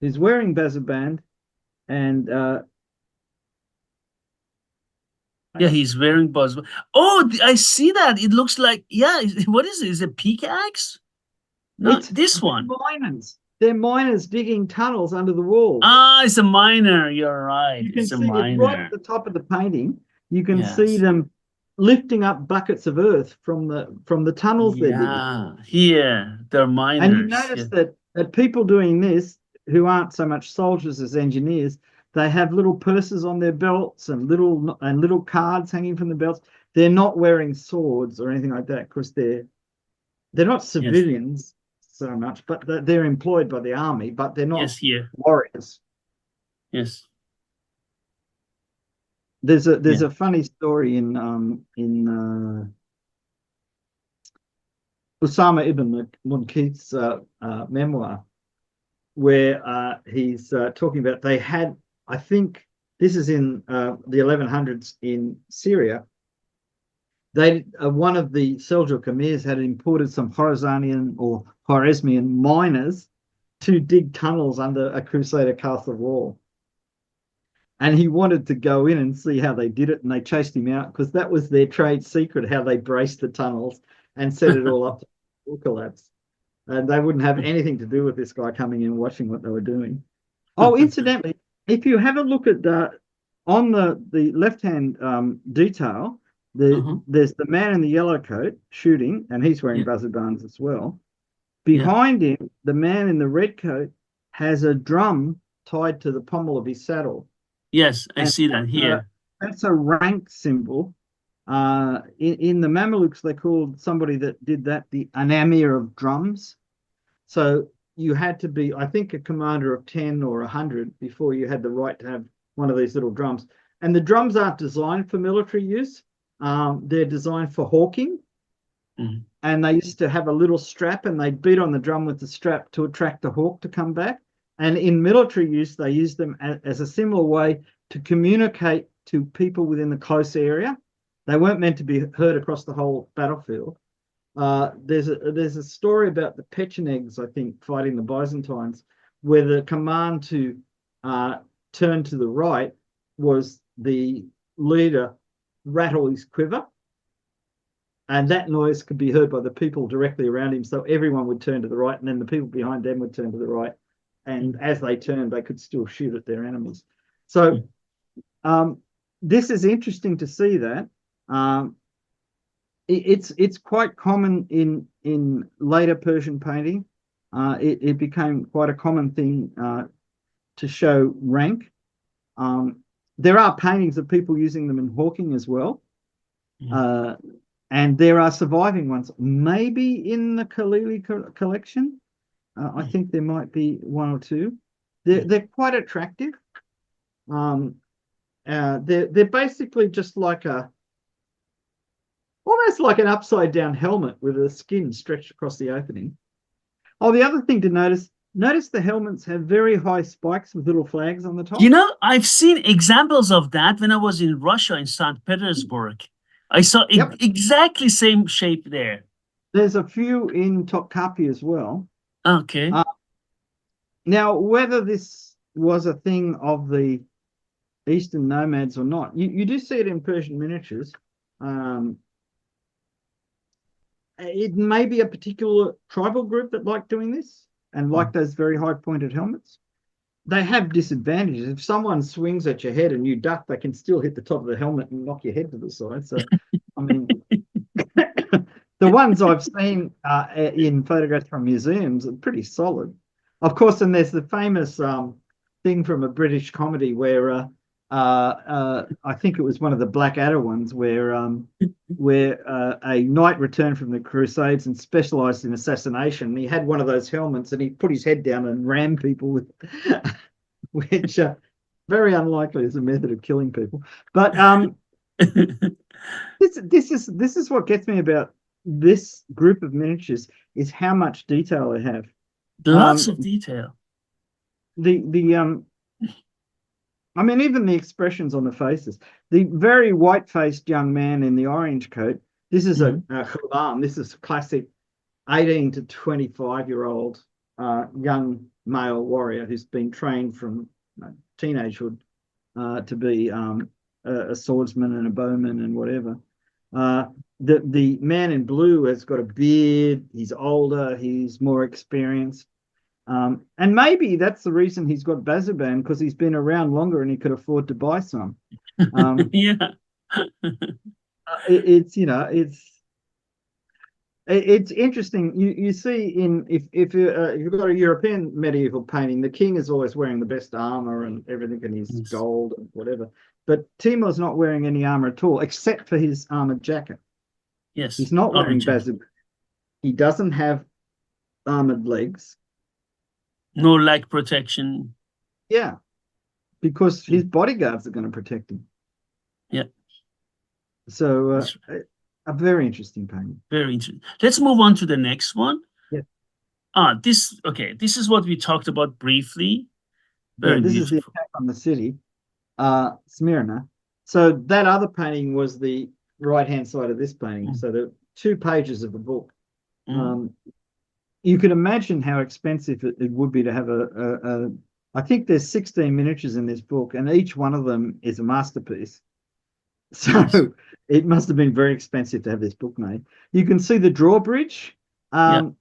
Speaker 2: who's wearing Bazaband, and
Speaker 1: Yeah, he's wearing buzz. Oh, I see that. It looks like, yeah, what is it? Is it pickaxe? No,
Speaker 2: it's
Speaker 1: this
Speaker 2: they're
Speaker 1: one.
Speaker 2: miners. They're miners digging tunnels under the walls.
Speaker 1: Ah, it's a miner. You're right.
Speaker 2: You can
Speaker 1: It's a
Speaker 2: see it right at
Speaker 1: miner.
Speaker 2: the top of the painting. You can see
Speaker 1: Yes.
Speaker 2: them lifting up buckets of earth from the tunnels they're digging.
Speaker 1: Yeah. Here, they're
Speaker 2: And you
Speaker 1: miners.
Speaker 2: notice
Speaker 1: Yeah.
Speaker 2: that people doing this, who aren't so much soldiers as engineers, they have little purses on their belts and little cards hanging from the belts. They're not wearing swords or anything like that because they're not
Speaker 1: Yes.
Speaker 2: civilians so much, but they're employed by the army, but they're not
Speaker 1: Yes, here.
Speaker 2: warriors.
Speaker 1: Yes.
Speaker 2: There's
Speaker 1: Yeah.
Speaker 2: a funny story in Usama ibn Munqidh's memoir where he's talking about they had, I think this is in the 1100s in Syria. They one of the Seljuk emirs had imported some Khorazanian or Khwarezmian miners to dig tunnels under a Crusader castle wall. And he wanted to go in and see how they did it, and they chased him out because that was their trade secret, how they braced the tunnels and set it all up to collapse. And they wouldn't have anything to do with this guy coming in and watching what they were doing. Oh, incidentally, if you have a look at on the left-hand detail,
Speaker 1: Uh-huh.
Speaker 2: there's the man in the yellow coat shooting, and he's wearing
Speaker 1: Yeah.
Speaker 2: buzzer bands as well.
Speaker 1: Yeah.
Speaker 2: Behind him, the man in the red coat has a drum tied to the pommel of his saddle.
Speaker 1: Yes, I
Speaker 2: And
Speaker 1: see that here.
Speaker 2: that's a rank symbol. In the Mamelukes, they called somebody that did that the anamir of drums. So you had to be, I think, a commander of 10 or 100 before you had the right to have one of these little drums. And the drums aren't designed for military use. They're designed for hawking.
Speaker 1: Mhm.
Speaker 2: And they used to have a little strap and they'd beat on the drum with the strap to attract the hawk to come back. And in military use, they used them as a similar way to communicate to people within the close area. They weren't meant to be heard across the whole battlefield. There's a story about the Pechenegs, I think, fighting the Byzantines, where the command to turn to the right was the leader rattle his quiver, and that noise could be heard by the people directly around him. So everyone would turn to the right, and then the people behind them would turn to the right. And as they turned, they could still shoot at their enemies. So this is interesting to see that. It's quite common in later Persian painting. It became quite a common thing to show rank. There are paintings of people using them in hawking as well. And there are surviving ones, maybe in the Khalili collection. I think there might be one or two. They're quite attractive. They're basically just like almost like an upside down helmet with the skin stretched across the opening. Oh, the other thing to notice the helmets have very high spikes with little flags on the top.
Speaker 1: You know, I've seen examples of that when I was in Russia, in St. Petersburg. I saw exactly same shape there.
Speaker 2: There's a few in Topkapi as well.
Speaker 1: Okay.
Speaker 2: Now, whether this was a thing of the Eastern nomads or not, you do see it in Persian miniatures. It may be a particular tribal group that like doing this and like those very high pointed helmets. They have disadvantages. If someone swings at your head and you duck, they can still hit the top of the helmet and knock your head to the side. So, I mean, the ones I've seen in photographs from museums are pretty solid. Of course, and there's the famous thing from a British comedy where I think it was one of the Blackadder ones where a knight returned from the Crusades and specialized in assassination. He had one of those helmets and he put his head down and rammed people with, which very unlikely as a method of killing people. But this is what gets me about this group of miniatures is how much detail they have.
Speaker 1: Lots of detail.
Speaker 2: I mean, even the expressions on the faces. The very white-faced young man in the orange coat, this is a khulam. This is a classic 18 to 25-year-old young male warrior who's been trained from teenagehood to be a swordsman and a bowman and whatever. The man in blue has got a beard. He's older. He's more experienced. And maybe that's the reason he's got Bazuban, because he's been around longer and he could afford to buy some.
Speaker 1: Yeah.
Speaker 2: It's interesting. You see if you've got a European medieval painting, the king is always wearing the best armor and everything, and he's gold and whatever. But Timur's not wearing any armor at all, except for his armored jacket.
Speaker 1: Yes.
Speaker 2: He's not wearing Bazuban. He doesn't have armored legs.
Speaker 1: No leg protection.
Speaker 2: Yeah, because his bodyguards are going to protect him.
Speaker 1: Yeah.
Speaker 2: So a very interesting painting.
Speaker 1: Very interesting. Let's move on to the next one.
Speaker 2: Yeah.
Speaker 1: This is what we talked about briefly.
Speaker 2: Very beautiful. This is the attack on the city, Smyrna. So that other painting was the right-hand side of this painting. So the 2 pages of the book. You can imagine how expensive it would be to have I think there's 16 miniatures in this book, and each one of them is a masterpiece. So it must have been very expensive to have this book made. You can see the drawbridge. It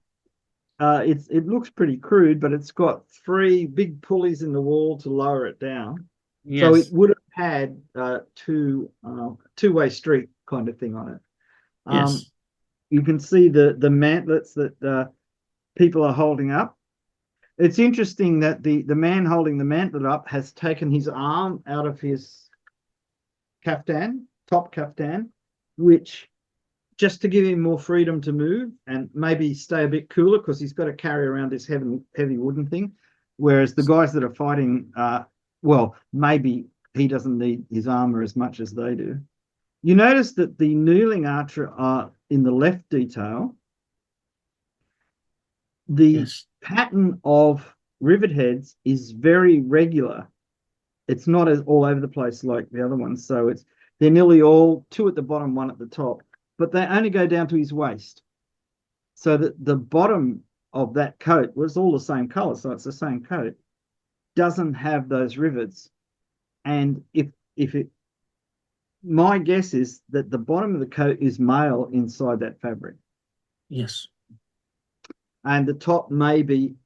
Speaker 2: looks pretty crude, but it's got 3 big pulleys in the wall to lower it down. Yes. So it would have had two-way street kind of thing on it.
Speaker 1: Yes.
Speaker 2: You can see the mantlets that people are holding up. It's interesting that the man holding the mantlet up has taken his arm out of his kaftan, top kaftan, which just to give him more freedom to move and maybe stay a bit cooler, because he's got to carry around this heavy wooden thing. Whereas the guys that are fighting, well, maybe he doesn't need his armor as much as they do. You notice that the kneeling archer are in the left detail. The pattern of rivet heads is very regular. It's not as all over the place like the other ones. So they're nearly all 2 at the bottom, 1 at the top, but they only go down to his waist. so that the bottom of that coat was all the same color, so it's the same coat, doesn't have those rivets. And if it, my guess is that the bottom of the coat is mail inside that fabric,
Speaker 1: Yes.
Speaker 2: and the top may be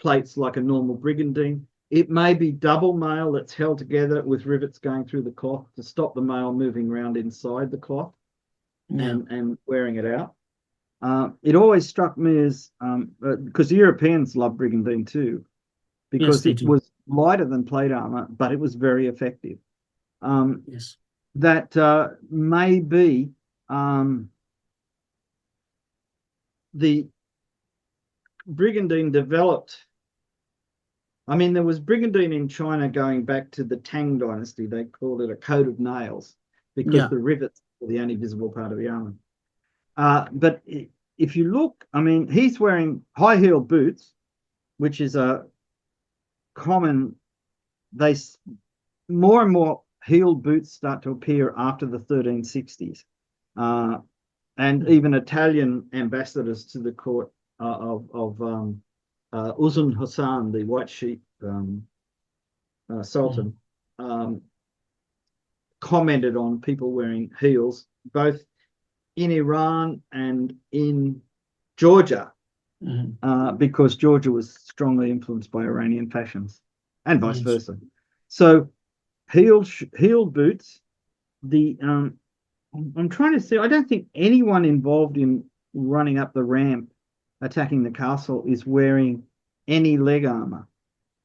Speaker 2: plates like a normal brigandine. It may be double mail that's held together with rivets going through the cloth to stop the mail moving around inside the cloth
Speaker 1: Yeah.
Speaker 2: and wearing it out. It always struck me as because the Europeans love brigandine too,
Speaker 1: Yes,
Speaker 2: because
Speaker 1: they
Speaker 2: it
Speaker 1: do.
Speaker 2: was lighter than plate armor, but it was very effective.
Speaker 1: Yes.
Speaker 2: That may be the brigandine developed. I mean, there was brigandine in China going back to the Tang dynasty. They called it a coat of nails because
Speaker 1: Yeah.
Speaker 2: the rivets were the only visible part of the armor. But if you look, I mean, he's wearing high heel boots, which is a common. They more and more heeled boots start to appear after the 1360s, and even Italian ambassadors to the court of Uzun Hassan, the white sheep
Speaker 1: Mhm.
Speaker 2: sultan, um, commented on people wearing heels, both in Iran and in Georgia,
Speaker 1: Mhm.
Speaker 2: because Georgia was strongly influenced by Iranian fashions, and vice
Speaker 1: Yes.
Speaker 2: versa. So heeled boots. The I'm trying to see. I don't think anyone involved in running up the ramp, attacking the castle, is wearing any leg armor.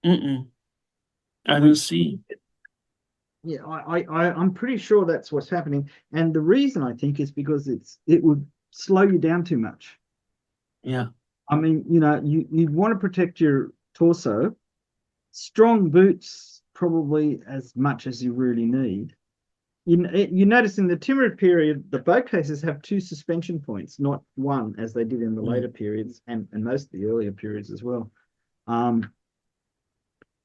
Speaker 1: Mm-mm. I don't
Speaker 2: Which,
Speaker 1: see.
Speaker 2: yeah, I'm pretty sure that's what's happening. And the reason I think is because it would slow you down too much.
Speaker 1: Yeah.
Speaker 2: I mean, you'd want to protect your torso. Strong boots, probably as much as you really need. You notice in the Timurid period, the bow cases have two suspension points, not one, as they did in the
Speaker 1: Mm.
Speaker 2: later periods and most of the earlier periods as well. Um,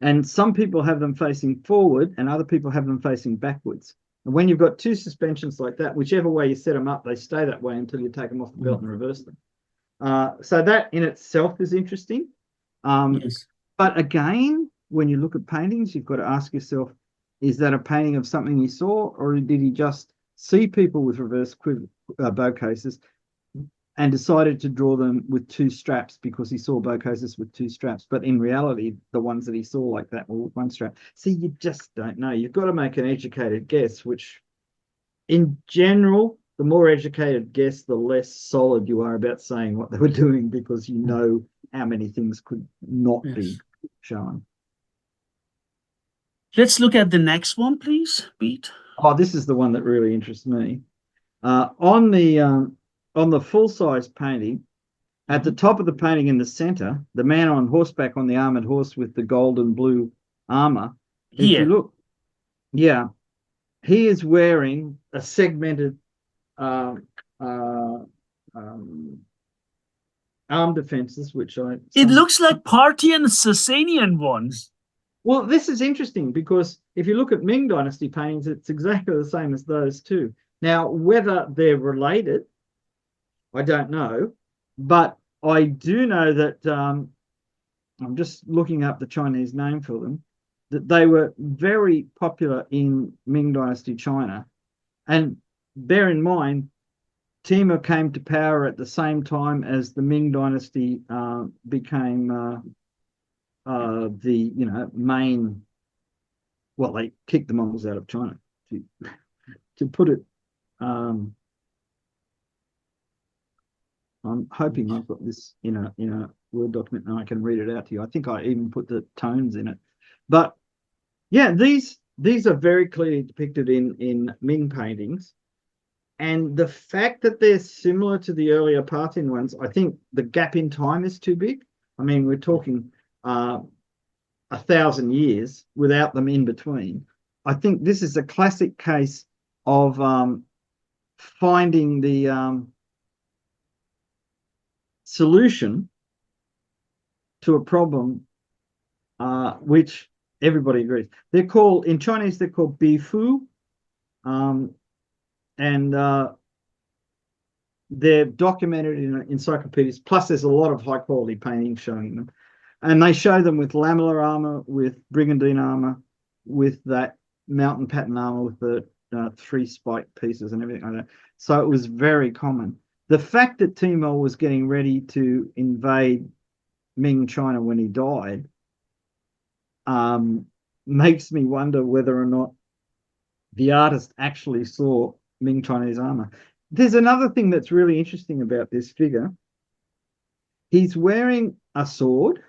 Speaker 2: and some people have them facing forward and other people have them facing backwards. And when you've got two suspensions like that, whichever way you set them up, they stay that way until you take them off the belt
Speaker 1: Mm.
Speaker 2: and reverse them. So that in itself is interesting. Um,
Speaker 1: Yes.
Speaker 2: but again, when you look at paintings, you've got to ask yourself, is that a painting of something he saw, or did he just see people with reverse bow cases and decided to draw them with two straps because he saw bow cases with two straps? But in reality, the ones that he saw like that were with one strap. See, you just don't know. You've got to make an educated guess, which in general, the more educated guess, the less solid you are about saying what they were doing because you
Speaker 1: Mm.
Speaker 2: know how many things could not be
Speaker 1: Yes.
Speaker 2: shown.
Speaker 1: Let's look at the next one, please, Pete.
Speaker 2: Oh, this is the one that really interests me. On the full size painting, at the
Speaker 1: Mhm.
Speaker 2: top of the painting in the center, the man on horseback on the armored horse with the gold and blue armor. If you
Speaker 1: Here.
Speaker 2: look, yeah, he is wearing a segmented uh, uh, um, arm defenses, which I
Speaker 1: It
Speaker 2: some.
Speaker 1: looks like Parthian Sasanian ones.
Speaker 2: Well, this is interesting because if you look at Ming Dynasty paintings, it's exactly the same as those too. Now, whether they're related, I don't know, but I do know that I'm just looking up the Chinese name for them, that they were very popular in Ming Dynasty China. And bear in mind, Timur came to power at the same time as the Ming Dynasty became the main. Well, they kicked the Mongols out of China. To put it, um, I'm hoping I've got this in a Word document and I can read it out to you. I think I even put the tones in it. But yeah, these are very clearly depicted in Ming paintings. And the fact that they're similar to the earlier Parthian ones, I think the gap in time is too big. I mean, we're talking 1,000 years without them in between. I think this is a classic case of finding the solution to a problem which everybody agrees. They're called, in Chinese, they're called bifu. Um, and they're documented in encyclopedias. Plus, there's a lot of high quality paintings showing them, and they show them with lamellar armor, with brigandine armor, with that mountain pattern armor with the three spike pieces and everything like that. So it was very common. The fact that Timur was getting ready to invade Ming China when he died makes me wonder whether or not the artist actually saw Ming Chinese armor. There's another thing that's really interesting about this figure. He's wearing a sword.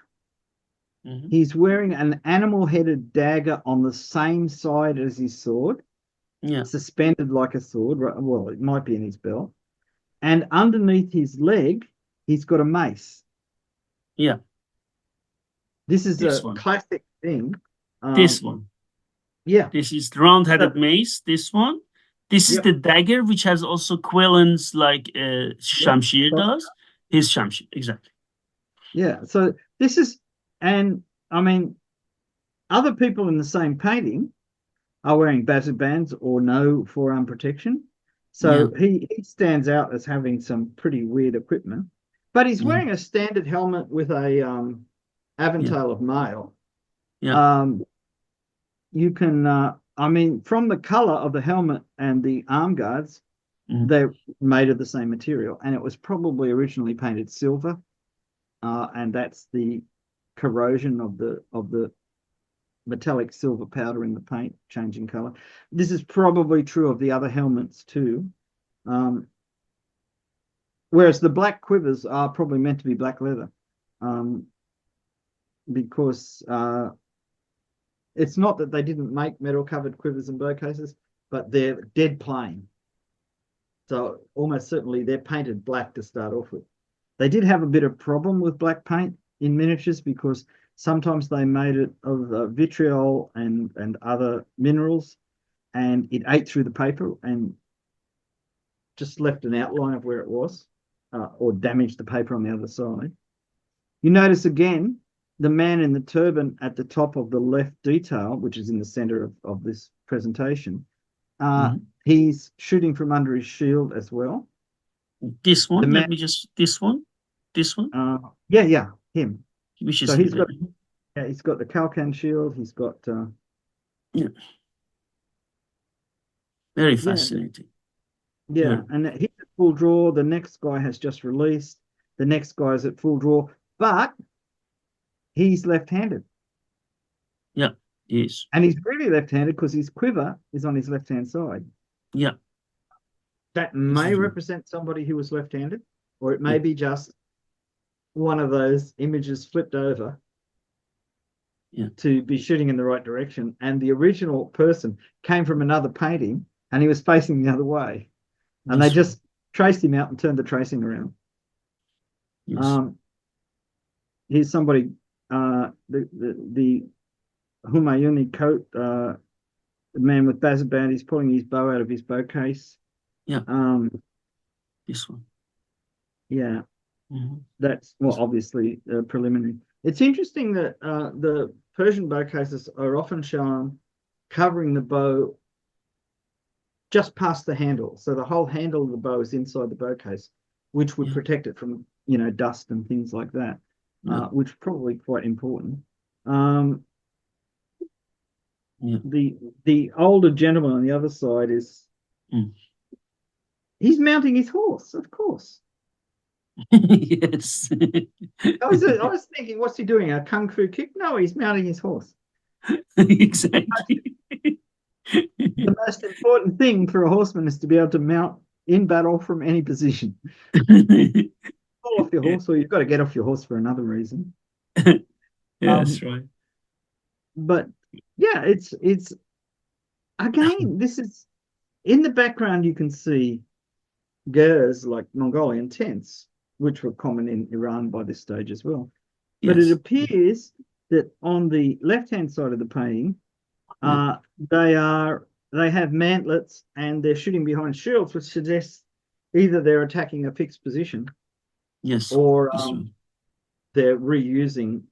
Speaker 1: Mhm.
Speaker 2: He's wearing an animal-headed dagger on the same side as his sword,
Speaker 1: Yeah,
Speaker 2: suspended like a sword. Well, it might be in his belt. And underneath his leg, he's got a mace.
Speaker 1: yeah.
Speaker 2: This is
Speaker 1: This
Speaker 2: a
Speaker 1: one,
Speaker 2: classic thing.
Speaker 1: this
Speaker 2: Um,
Speaker 1: one.
Speaker 2: yeah.
Speaker 1: This is the round-headed
Speaker 2: So,
Speaker 1: mace. This one. This is
Speaker 2: yep.
Speaker 1: the dagger, which has also quillons like
Speaker 2: Yep.
Speaker 1: Shamshir does. His Shamshir, exactly.
Speaker 2: Yeah. So this is, and I mean, other people in the same painting are wearing battered bands or no forearm protection.
Speaker 1: Yeah.
Speaker 2: So he stands out as having some pretty weird equipment, but he's
Speaker 1: Mhm.
Speaker 2: wearing a standard helmet with a
Speaker 1: Yeah.
Speaker 2: aventail of mail.
Speaker 1: Yeah.
Speaker 2: Um, you can, I mean, from the color of the helmet and the arm guards,
Speaker 1: Mhm.
Speaker 2: they're made of the same material, and it was probably originally painted silver, and that's the corrosion of the metallic silver powder in the paint changing color. This is probably true of the other helmets too. Um, Whereas the black quivers are probably meant to be black leather, um, because it's not that they didn't make metal covered quivers and bow cases, but they're dead plain. So almost certainly they're painted black to start off with. They did have a bit of problem with black paint in miniatures because sometimes they made it of vitriol and other minerals, and it ate through the paper and just left an outline of where it was, or damaged the paper on the other side. You notice again the man in the turban at the top of the left detail, which is in the center of this presentation.
Speaker 1: Mhm.
Speaker 2: He's shooting from under his shield as well.
Speaker 1: This
Speaker 2: The
Speaker 1: one.
Speaker 2: man,
Speaker 1: Let me just. This one. This one.
Speaker 2: yeah, him.
Speaker 1: Which is
Speaker 2: So
Speaker 1: here. Let me.
Speaker 2: he's got the Kalkan shield. He's got
Speaker 1: Yeah. Very
Speaker 2: yeah,
Speaker 1: fascinating.
Speaker 2: yeah,
Speaker 1: Very.
Speaker 2: and he's at full draw. The next guy has just released. The next guy is at full draw, but he's left-handed,
Speaker 1: Yeah. Yes.
Speaker 2: and he's really left-handed because his quiver is on his left-hand side.
Speaker 1: Yeah.
Speaker 2: That
Speaker 1: This
Speaker 2: may
Speaker 1: is true.
Speaker 2: represent somebody who was left-handed, or it
Speaker 1: Yeah.
Speaker 2: may be just one of those images flipped over
Speaker 1: Yeah.
Speaker 2: to be shooting in the right direction, and the original person came from another painting and he was facing the other way, and they
Speaker 1: This one.
Speaker 2: just traced him out and turned the tracing around.
Speaker 1: Yes.
Speaker 2: Um, Here's somebody, the Humayuni coat, the man with Bazaband, he's pulling his bow out of his bow case.
Speaker 1: Yeah.
Speaker 2: Um,
Speaker 1: This one.
Speaker 2: yeah,
Speaker 1: Mhm.
Speaker 2: that's, well,
Speaker 1: This one.
Speaker 2: obviously preliminary. It's interesting that the Persian bow cases are often shown covering the bow just past the handle. So the whole handle of the bow is inside the bow case, which would
Speaker 1: Yeah.
Speaker 2: protect it from, dust and things like that,
Speaker 1: Yeah.
Speaker 2: which is probably quite important. Um,
Speaker 1: Yeah.
Speaker 2: the older gentleman on the other side is,
Speaker 1: Mm.
Speaker 2: he's mounting his horse, of course.
Speaker 1: Yes.
Speaker 2: I was thinking, what's he doing? A kung fu kick? No, he's mounting his horse.
Speaker 1: Exactly.
Speaker 2: The most important thing for a horseman is to be able to mount in battle from any position. Fall off your
Speaker 1: Yeah.
Speaker 2: horse, or you've got to get off your horse for another reason.
Speaker 1: Yes,
Speaker 2: Um,
Speaker 1: right.
Speaker 2: but yeah, it's again, this is in the background. You can see gers like Mongolian tents, which were common in Iran by this stage as well. But it
Speaker 1: Yes.
Speaker 2: appears that on the left-hand side of the painting,
Speaker 1: Yeah.
Speaker 2: uh, they are they have mantlets and they're shooting behind shields, which suggests either they're attacking a fixed position
Speaker 1: Yes.
Speaker 2: or
Speaker 1: This one.
Speaker 2: they're reusing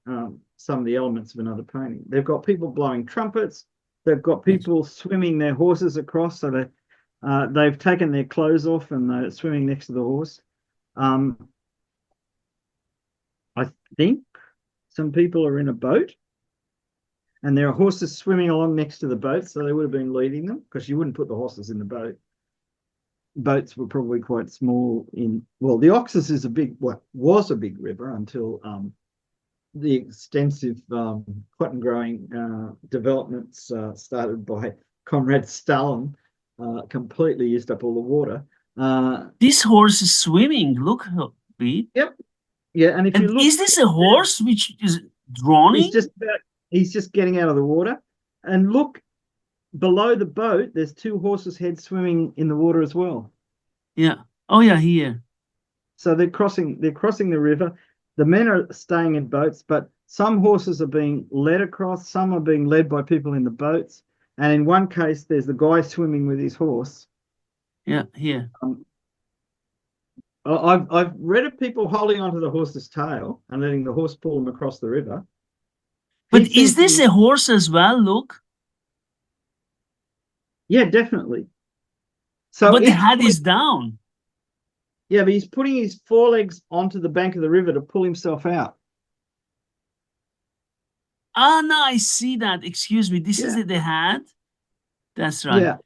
Speaker 2: some of the elements of another painting. They've got people blowing trumpets. They've got
Speaker 1: Yes.
Speaker 2: people swimming their horses across, so They've taken their clothes off and they're swimming next to the horse. Um, I think some people are in a boat and there are horses swimming along next to the boat, so they would have been leading them because you wouldn't put the horses in the boat. Boats were probably quite small well, the Oxus is was a big river until the extensive cotton growing developments started by Comrade Stalin completely used up all the water.
Speaker 1: This horse is swimming. Look, Bede.
Speaker 2: Yep. Yeah, and if you
Speaker 1: And
Speaker 2: look,
Speaker 1: is this a horse which is
Speaker 2: he's
Speaker 1: drowning?
Speaker 2: just he's just getting out of the water. And look below the boat, there's two horses' heads swimming in the water as well.
Speaker 1: Yeah. Oh yeah, here.
Speaker 2: So they're crossing the river. The men are staying in boats, but some horses are being led across, some are being led by people in the boats. And in one case, there's the guy swimming with his horse.
Speaker 1: Yeah, here.
Speaker 2: I've read of people holding onto the horse's tail and letting the horse pull them across the river. He
Speaker 1: But is
Speaker 2: seems to
Speaker 1: this
Speaker 2: be,
Speaker 1: a horse as well? Look.
Speaker 2: yeah, definitely. So
Speaker 1: But the
Speaker 2: it's
Speaker 1: head is down.
Speaker 2: yeah, but he's putting his forelegs onto the bank of the river to pull himself out.
Speaker 1: Ah, no, I see that. Excuse me. This is
Speaker 2: Yeah,
Speaker 1: the head. That's right.
Speaker 2: yeah.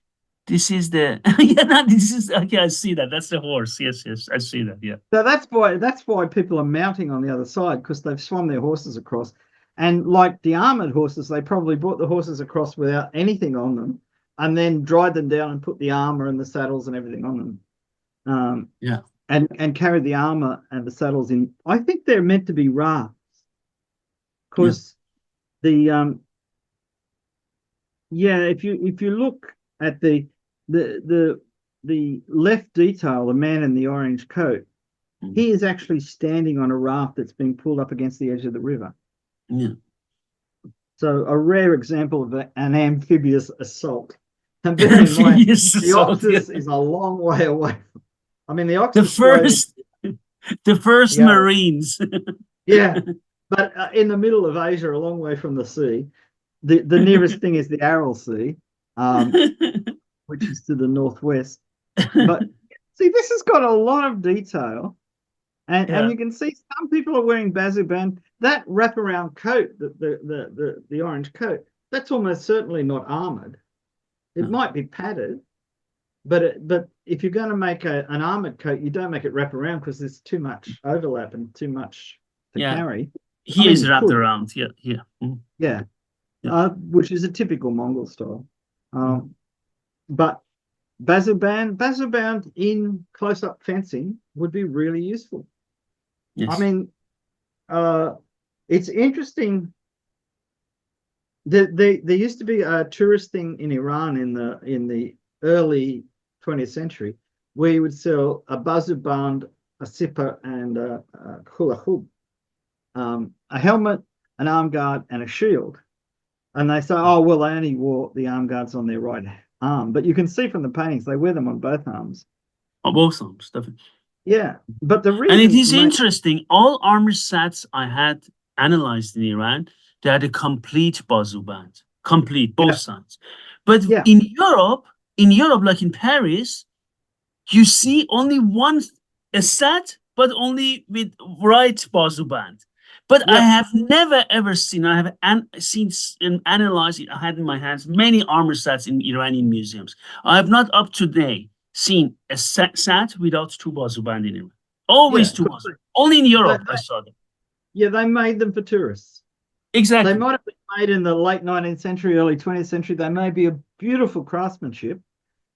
Speaker 1: This is the yeah. No, this is okay. I see that. That's the horse. Yes, yes. I see that. Yeah.
Speaker 2: So that's why people are mounting on the other side because they've swum their horses across. And like the armored horses, they probably brought the horses across without anything on them and then dried them down and put the armor and the saddles and everything on them.
Speaker 1: Yeah.
Speaker 2: And carried the armor and the saddles in. I think they're meant to be rafts
Speaker 1: Yeah.
Speaker 2: because the yeah, if you look at the left detail, the man in the orange coat, he is actually standing on a raft that's being pulled up against the edge of the river.
Speaker 1: Yeah.
Speaker 2: So a rare example of an amphibious assault. And bear in mind,
Speaker 1: Amphibious
Speaker 2: the
Speaker 1: assault. Yeah.
Speaker 2: Oxus is a long way away. I mean, the
Speaker 1: The
Speaker 2: Oxus flowed,
Speaker 1: first, the first
Speaker 2: yeah,
Speaker 1: Marines.
Speaker 2: yeah, but in the middle of Asia, a long way from the sea. The nearest thing is the Aral Sea, which is to the northwest. But see, this has got a lot of detail. And
Speaker 1: Yeah.
Speaker 2: you can see some people are wearing bazuban. That wraparound coat, the orange coat, that's almost certainly not armored. It
Speaker 1: No.
Speaker 2: might be padded, but if you're going to make an armored coat, you don't make it wrap around because there's too much overlap and too much to
Speaker 1: Yeah.
Speaker 2: carry. I
Speaker 1: He
Speaker 2: mean,
Speaker 1: is
Speaker 2: you
Speaker 1: wrapped
Speaker 2: could,
Speaker 1: around. Yeah. Yeah.
Speaker 2: yeah,
Speaker 1: Yeah.
Speaker 2: which is a typical Mongol style.
Speaker 1: Mm.
Speaker 2: But bazuban in close-up fencing would be really useful. I
Speaker 1: Yes.
Speaker 2: mean, it's interesting that there used to be a tourist thing in Iran in the early 20th century where you would sell a bazuband, a sipper, and a khulahub, a helmet, an arm guard, and a shield. And they say, oh, well, they only wore the arm guards on their right arm. But you can see from the paintings, they wear them on both arms.
Speaker 1: On both arms, definitely.
Speaker 2: Yeah. But the
Speaker 1: And it
Speaker 2: reason,
Speaker 1: is interesting. All armor sets I had analyzed in Iran, they had a complete bazoo band, complete both
Speaker 2: yeah,
Speaker 1: sides. But
Speaker 2: yeah,
Speaker 1: in Europe, like in Paris, you see only one a set, but only with right bazoo band. But I
Speaker 2: yeah,
Speaker 1: have never ever seen. I have seen and analyzed it. I had in my hands many armor sets in Iranian museums. I have not up to date seen a set without two bazoo band in it. Always
Speaker 2: yeah.
Speaker 1: two bazoo. Only in
Speaker 2: They,
Speaker 1: Europe I
Speaker 2: they,
Speaker 1: saw them.
Speaker 2: yeah, they made them for tourists. They
Speaker 1: Exactly.
Speaker 2: might have been made in the late 19th century, early 20th century. They may be a beautiful craftsmanship,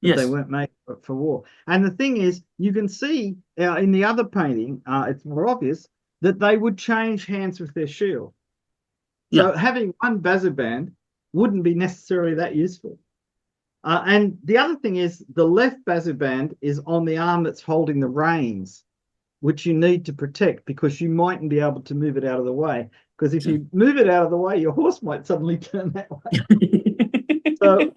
Speaker 2: but they
Speaker 1: Yes.
Speaker 2: weren't made for war. And the thing is, you can see in the other painting, it's more obvious that they would change hands with their shield.
Speaker 1: Yeah.
Speaker 2: So having one bazuband wouldn't be necessarily that useful. And the other thing is the left bazuband is on the arm that's holding the reins, which you need to protect because you mightn't be able to move it out of the way. Because if you move it out of the way, your horse might suddenly turn that way. So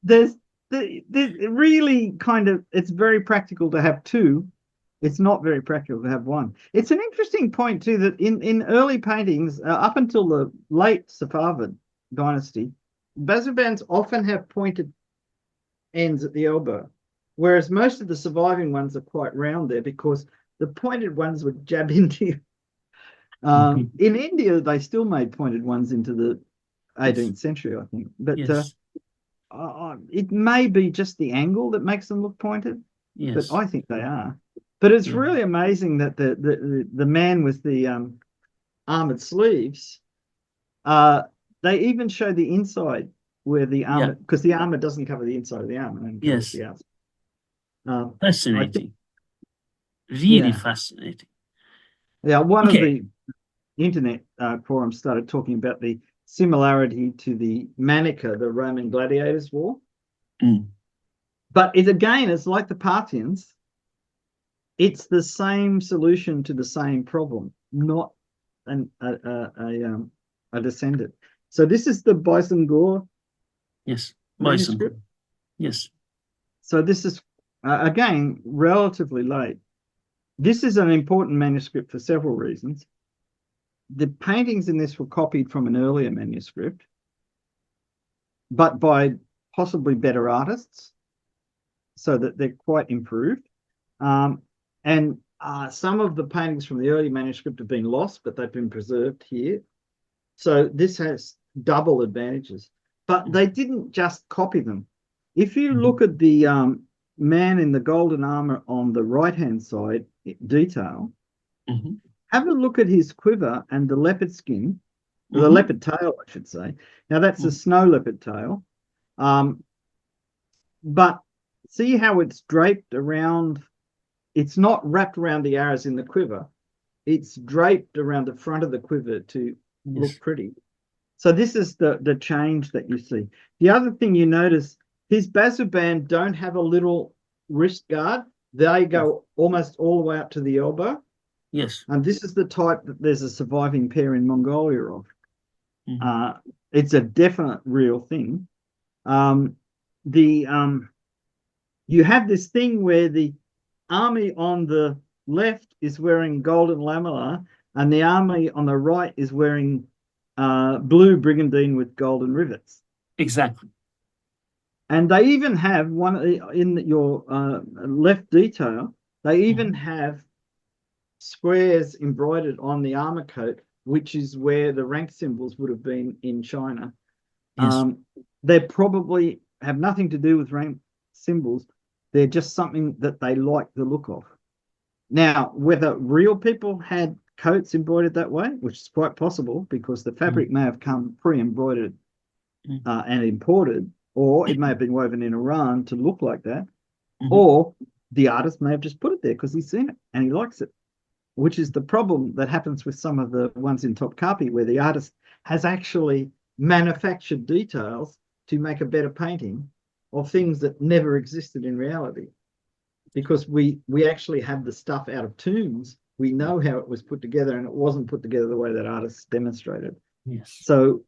Speaker 2: there's really kind of, it's very practical to have two. It's not very practical to have one. It's an interesting point too that in early paintings, up until the late Safavid dynasty, bazubands often have pointed ends at the elbow, whereas most of the surviving ones are quite round there because the pointed ones would jab into you. In India, they still made pointed ones into the 18th century, I think. But
Speaker 1: Yes.
Speaker 2: it may be just the angle that makes them look pointed, but
Speaker 1: Yes.
Speaker 2: I think they are. But it's
Speaker 1: Yeah.
Speaker 2: really amazing that the man with the armored sleeves, they even show the inside where the
Speaker 1: Yeah.
Speaker 2: armor, because the armor doesn't cover the inside of the armor and covers
Speaker 1: Yes.
Speaker 2: the outside. I think,
Speaker 1: Fascinating. Really
Speaker 2: yeah,
Speaker 1: fascinating.
Speaker 2: yeah. One of
Speaker 1: Okay.
Speaker 2: the internet forums started talking about the similarity to the manica the Roman gladiators wore.
Speaker 1: Mm.
Speaker 2: But it again, it's like the Parthians. It's the same solution to the same problem, not a descendant. So this is the Bison Gore
Speaker 1: Yes.
Speaker 2: manuscript.
Speaker 1: Bison. Yes.
Speaker 2: So this is again relatively late. This is an important manuscript for several reasons. The paintings in this were copied from an earlier manuscript, but by possibly better artists, so that they're quite improved. And some of the paintings from the early manuscript have been lost, but they've been preserved here. So this has double advantages. But they didn't just copy them. If you look at the man in the golden armor on the right-hand side detail,
Speaker 1: Mm-hmm.
Speaker 2: have a look at his quiver and the leopard skin, the
Speaker 1: Mm-hmm.
Speaker 2: leopard tail, I should say. Now that's a
Speaker 1: Mm-hmm.
Speaker 2: snow leopard tail. But see how it's draped around, it's not wrapped around the arrows in the quiver. It's draped around the front of the quiver to look
Speaker 1: Yes.
Speaker 2: pretty. So this is the change that you see. The other thing you notice, his band don't have a little wrist guard. They go almost all the way up to the elbow.
Speaker 1: Yes.
Speaker 2: And this is the type that there's a surviving pair in Mongolia of.
Speaker 1: Mm-hmm.
Speaker 2: It's a definite real thing. The You have this thing where the army on the left is wearing golden lamella, and the army on the right is wearing blue brigandine with golden rivets.
Speaker 1: Exactly.
Speaker 2: And they even have one in your left detail. They even
Speaker 1: Mm-hmm.
Speaker 2: have squares embroidered on the armor coat, which is where the rank symbols would have been in China.
Speaker 1: Yes.
Speaker 2: They probably have nothing to do with rank symbols. They're just something that they like the look of. Now, whether real people had coats embroidered that way, which is quite possible because the fabric may have come pre-embroidered and imported, or it may have been woven in Iran to look like that,
Speaker 1: Mm-hmm.
Speaker 2: or the artist may have just put it there because he's seen it and he likes it, which is the problem that happens with some of the ones in Topkapi, where the artist has actually manufactured details to make a better painting of things that never existed in reality. Because we actually have the stuff out of tombs. We know how it was put together, and it wasn't put together the way that artists demonstrated.
Speaker 1: Yes.
Speaker 2: So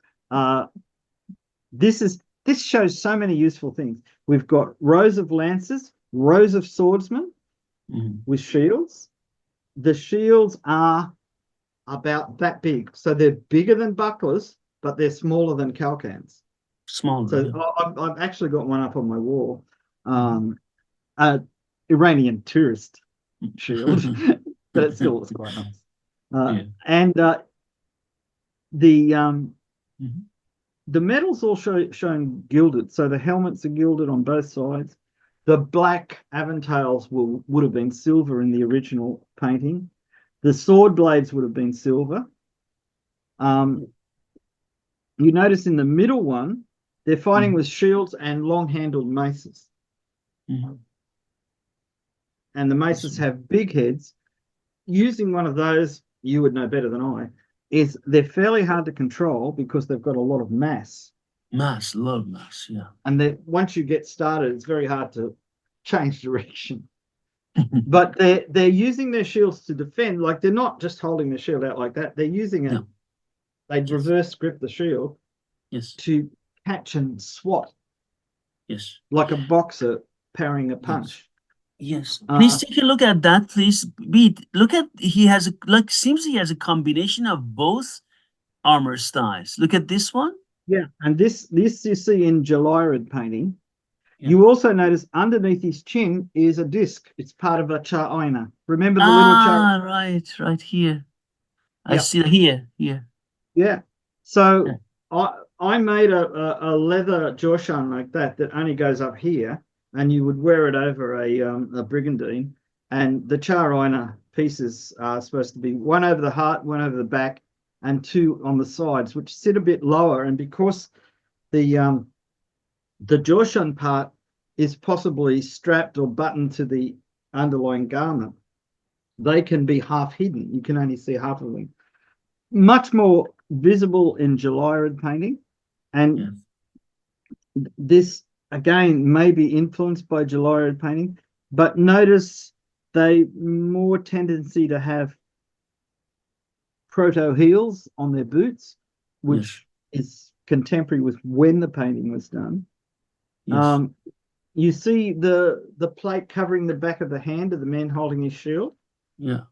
Speaker 2: this shows so many useful things. We've got rows of lances, rows of swordsmen with shields. The shields are about that big. So they're bigger than bucklers, but they're smaller than kalkans.
Speaker 1: Smaller.
Speaker 2: So
Speaker 1: Yeah.
Speaker 2: I've actually got one up on my wall. Iranian tourist shield, but it still looks quite nice.
Speaker 1: Yeah.
Speaker 2: And the
Speaker 1: Mm-hmm.
Speaker 2: the medals all shown gilded, so the helmets are gilded on both sides. The black aventails would have been silver in the original painting. The sword blades would have been silver. You notice in the middle one, they're fighting with shields and long-handled maces.
Speaker 1: Mm-hmm.
Speaker 2: And the maces have big heads. Using one of those, you would know better than I, is they're fairly hard to control because they've got a lot of mass.
Speaker 1: Mass, love mass, yeah.
Speaker 2: And once you get started, it's very hard to change direction. But they're using their shields to defend. Like, they're not just holding the shield out like that. They're using it.
Speaker 1: Yeah.
Speaker 2: They'd reverse grip the shield to catch and swat.
Speaker 1: Yes.
Speaker 2: Like a boxer parrying a punch.
Speaker 1: Yes. Please take a look at that, please. Bede, look at, he has seems he has a combination of both armor styles. Look at this one.
Speaker 2: Yeah, and this you see in Timurid painting.
Speaker 1: Yeah.
Speaker 2: You also notice underneath his chin is a disc. It's part of a charaina. Remember the little char?
Speaker 1: Ah, right here. I
Speaker 2: Yeah,
Speaker 1: see here.
Speaker 2: yeah. So
Speaker 1: Yeah.
Speaker 2: I made a leather joshan like that only goes up here, and you would wear it over a brigandine. And the charaina pieces are supposed to be one over the heart, one over the back, and two on the sides, which sit a bit lower. And because the Joshan part is possibly strapped or buttoned to the underlying garment, they can be half hidden. You can only see half of them. Much more visible in Gelirid painting. And
Speaker 1: Yes.
Speaker 2: this, again, may be influenced by Gelirid painting, but notice they more tendency to have proto heels on their boots,
Speaker 1: Yes.
Speaker 2: which is contemporary with when the painting was done.
Speaker 1: Yes.
Speaker 2: Um, you see the plate covering the back of the hand of the man holding his shield.
Speaker 1: Yeah.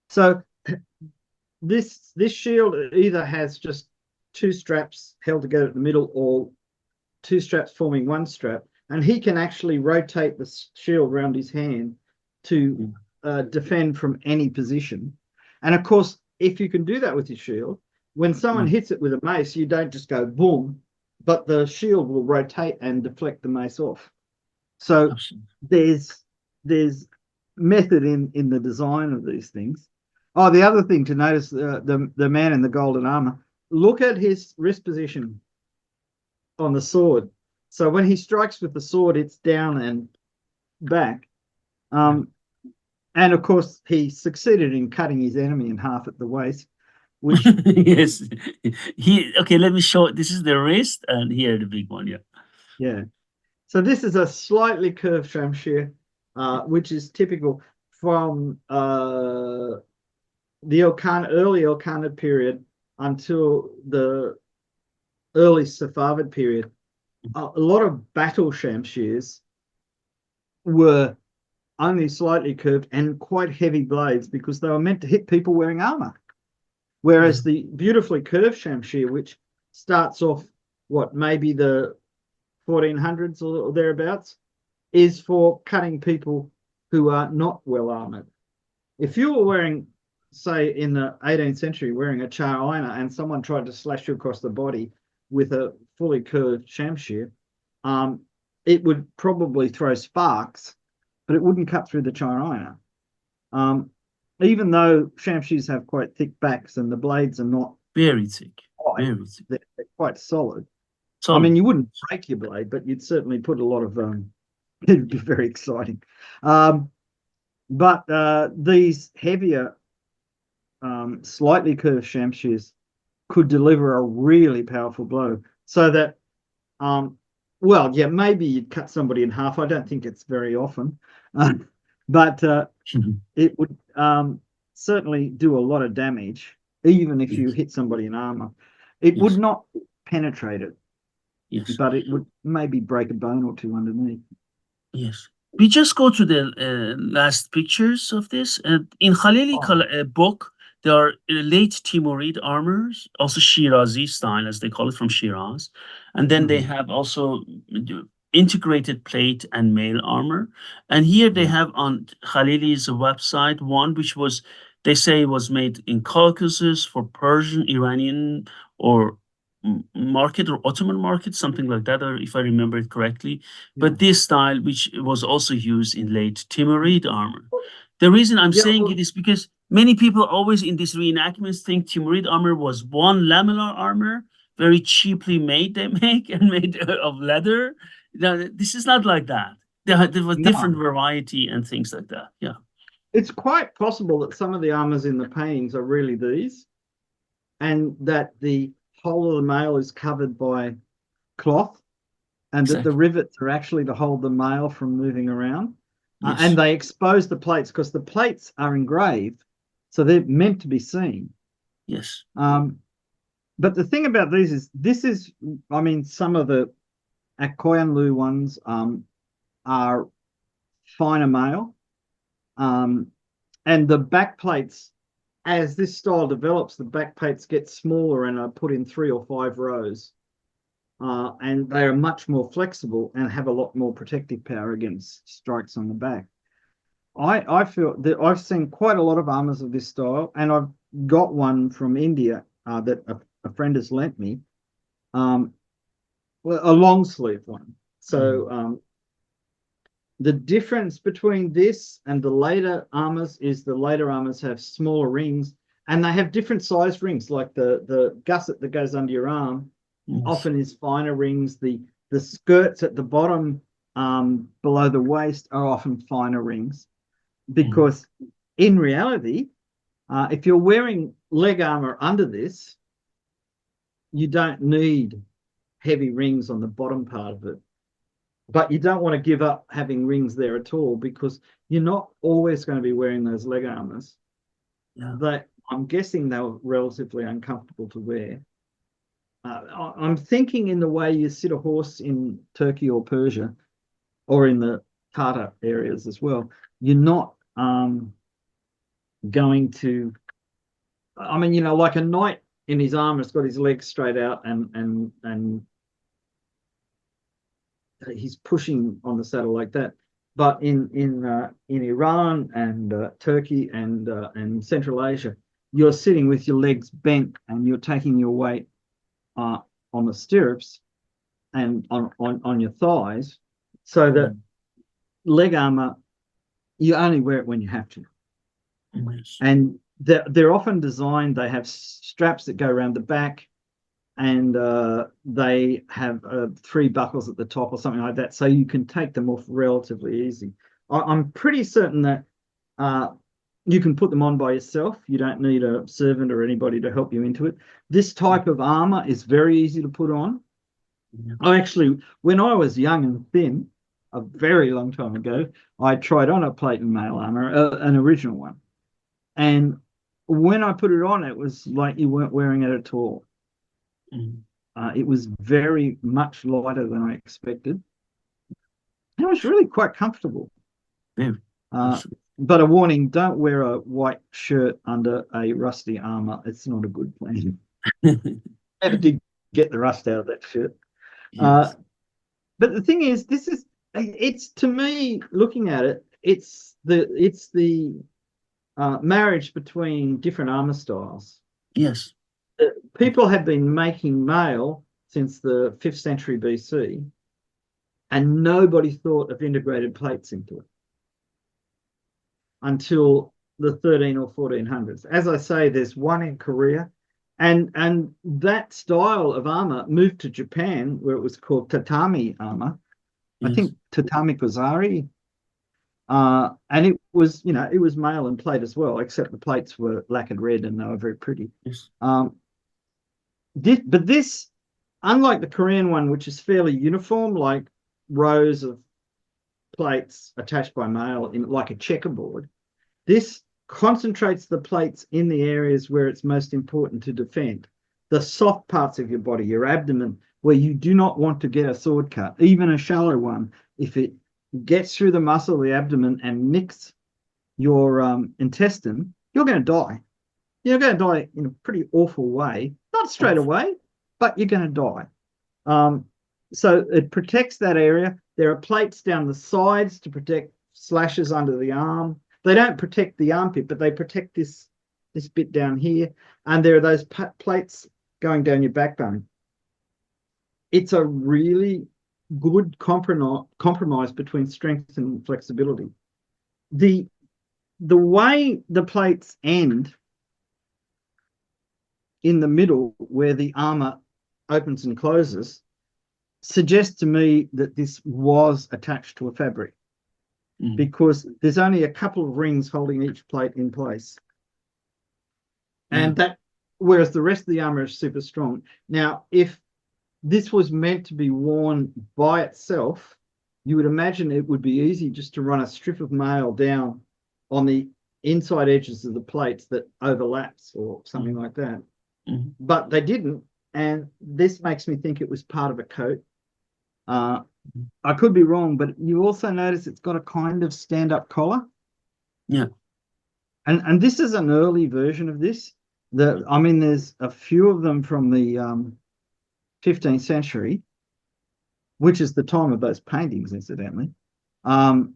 Speaker 2: So this shield either has just two straps held together at the middle, or two straps forming one strap, and he can actually rotate the shield around his hand to
Speaker 1: Yeah.
Speaker 2: defend from any position. And of course, if you can do that with your shield, when someone
Speaker 1: Yeah.
Speaker 2: hits it with a mace, you don't just go boom, but the shield will rotate and deflect the mace off. So
Speaker 1: Absolutely.
Speaker 2: there's method in the design of these things. Oh, the other thing to notice, the man in the golden armor, look at his wrist position on the sword. So when he strikes with the sword, it's down and back.
Speaker 1: Yeah.
Speaker 2: Um, and of course, he succeeded in cutting his enemy in half at the waist, which,
Speaker 1: Yes. Okay, let me show. This is the wrist, and here the big one. Yeah.
Speaker 2: yeah. So this is a slightly curved shamshir, which is typical from the early Ilkhanid period until the early Safavid period. A lot of battle shamshirs were only slightly curved and quite heavy blades because they were meant to hit people wearing armor.
Speaker 1: Yeah.
Speaker 2: Whereas the beautifully curved shamshir, which starts off what maybe the 1400s or thereabouts, is for cutting people who are not well armored. If you were wearing, say, in the 18th century, wearing a charina and someone tried to slash you across the body with a fully curved shamshir, um, it would probably throw sparks, but it wouldn't cut through the charina. Um, Even though shamshirs have quite thick backs and the blades are not
Speaker 1: Very thick.
Speaker 2: wide,
Speaker 1: Very thick.
Speaker 2: they're quite solid. I mean,
Speaker 1: Solid.
Speaker 2: you wouldn't break your blade, but you'd certainly put a lot of it'd be very exciting. Um, but these heavier, slightly curved shamshirs could deliver a really powerful blow. So that, um, well, yeah, maybe you'd cut somebody in half. I don't think it's very often, but it would certainly do a lot of damage, even if you
Speaker 1: Yes.
Speaker 2: hit somebody in armor. It would
Speaker 1: Yes.
Speaker 2: not penetrate it,
Speaker 1: Yes.
Speaker 2: but it would maybe break a bone or two underneath.
Speaker 1: Yes. We just go to the last pictures of this. In Khalili
Speaker 2: Oh,
Speaker 1: book, there are late Timurid armors, also Shirazi style, as they call it, from Shiraz. And then they
Speaker 2: mhm.
Speaker 1: have also integrated plate and mail armor. And here they
Speaker 2: Yeah,
Speaker 1: have on Khalili's website one which was, they say, was made in Caucasus for Persian, Iranian, or market, or Ottoman market, something like that, or if I remember it correctly.
Speaker 2: yeah.
Speaker 1: But this style, which was also used in late Timurid armor. The reason I'm
Speaker 2: Yeah,
Speaker 1: saying it
Speaker 2: well,
Speaker 1: is because many people always in these reenactments think Timurid armor was one lamellar armor, very cheaply made, they make, and made of leather. No, this is not like that. There was different
Speaker 2: no.
Speaker 1: variety and things like that. Yeah,
Speaker 2: It's quite possible that some of the armors in the paintings are really these, and that the whole of the mail is covered by cloth, and that the
Speaker 1: exactly.
Speaker 2: rivets are actually to hold the mail from moving around. And
Speaker 1: Yes,
Speaker 2: they expose the plates because the plates are engraved, so they're meant to be seen.
Speaker 1: yes,
Speaker 2: Um, but the thing about these is, this is, I mean, some of the Akoyanlu ones are finer mail. Um, and the back plates, as this style develops, the back plates get smaller and are put in 3 or 5 rows. and they are much more flexible and have a lot more protective power against strikes on the back. I feel that I've seen quite a lot of armors of this style, and I've got one from India that a friend has lent me, well, a long sleeve one. So the difference between this and the later armors is the later armors have smaller rings, and they have different size rings. Like the gusset that goes under your arm often is finer rings. The skirts at the bottom below the waist are often finer rings, because in reality, if you're wearing leg armor under this, you don't need heavy rings on the bottom part of it. But you don't want to give up having rings there at all, because you're not always going to be wearing those leg armors. That I'm guessing they were relatively uncomfortable to wear. I'm thinking in the way you sit a horse in Turkey or Persia, or in the Tartar areas as well. You're not going to, I mean, like a knight in his armor has got his legs straight out, and he's pushing on the saddle like that. But in Iran and Turkey and Central Asia, you're sitting with your legs bent, and you're taking your weight on the stirrups and on your thighs, so that leg armor, you only wear it when you have to. And they're often designed, they have straps that go around the back, and they have 3 buckles at the top or something like that, so you can take them off relatively easy. I'm pretty certain that you can put them on by yourself. You don't need a servant or anybody to help you into it. This type of armor is very easy to put on. I actually, when I was young and thin, a very long time ago, I tried on a plate and mail armor, an original one. And when I put it on, it was like you weren't wearing it at all. It was very much lighter than I expected. It was really quite comfortable. But a warning, don't wear a white shirt under a rusty armor. It's not a good plan. Never did get the rust out of that shirt. Yes. But the thing is, it's to me, looking at it, it's the marriage between different armor styles.
Speaker 1: Yes.
Speaker 2: People have been making mail since the 5th century BC, and nobody thought of integrated plates into it until the 13 or 1400s. As I say, there's one in Korea, and that style of armor moved to Japan, where it was called tatami armor. Yes. I think tatami kozari. And it was, it was mail and plate as well, except the plates were lacquered red and they were very pretty.
Speaker 1: Yes.
Speaker 2: But this, unlike the Korean one, which is fairly uniform, like rows of plates attached by mail in like a checkerboard, this concentrates the plates in the areas where it's most important to defend. The soft parts of your body, your abdomen, where you do not want to get a sword cut, even a shallow one. If it gets through the muscle of the abdomen and nicks your intestine, you're going to die. You're going to die in a pretty awful way. Not straight away, but you're going to die. So it protects that area. There are plates down the sides to protect slashes under the arm. They don't protect the armpit, but they protect this bit down here. And there are those plates going down your backbone. It's a really good compromise between strength and flexibility. The way the plates end in the middle, where the armor opens and closes, suggests to me that this was attached to a fabric, because there's only a couple of rings holding each plate in place. And that, whereas the rest of the armor is super strong. Now, if this was meant to be worn by itself, you would imagine it would be easy just to run a strip of mail down on the inside edges of the plates that overlaps or something like that. But they didn't, and this makes me think it was part of a coat. I could be wrong, but you also notice it's got a kind of stand-up collar.
Speaker 1: Yeah.
Speaker 2: And this is an early version of this. I mean, there's a few of them from the 15th century, which is the time of those paintings, incidentally. Um,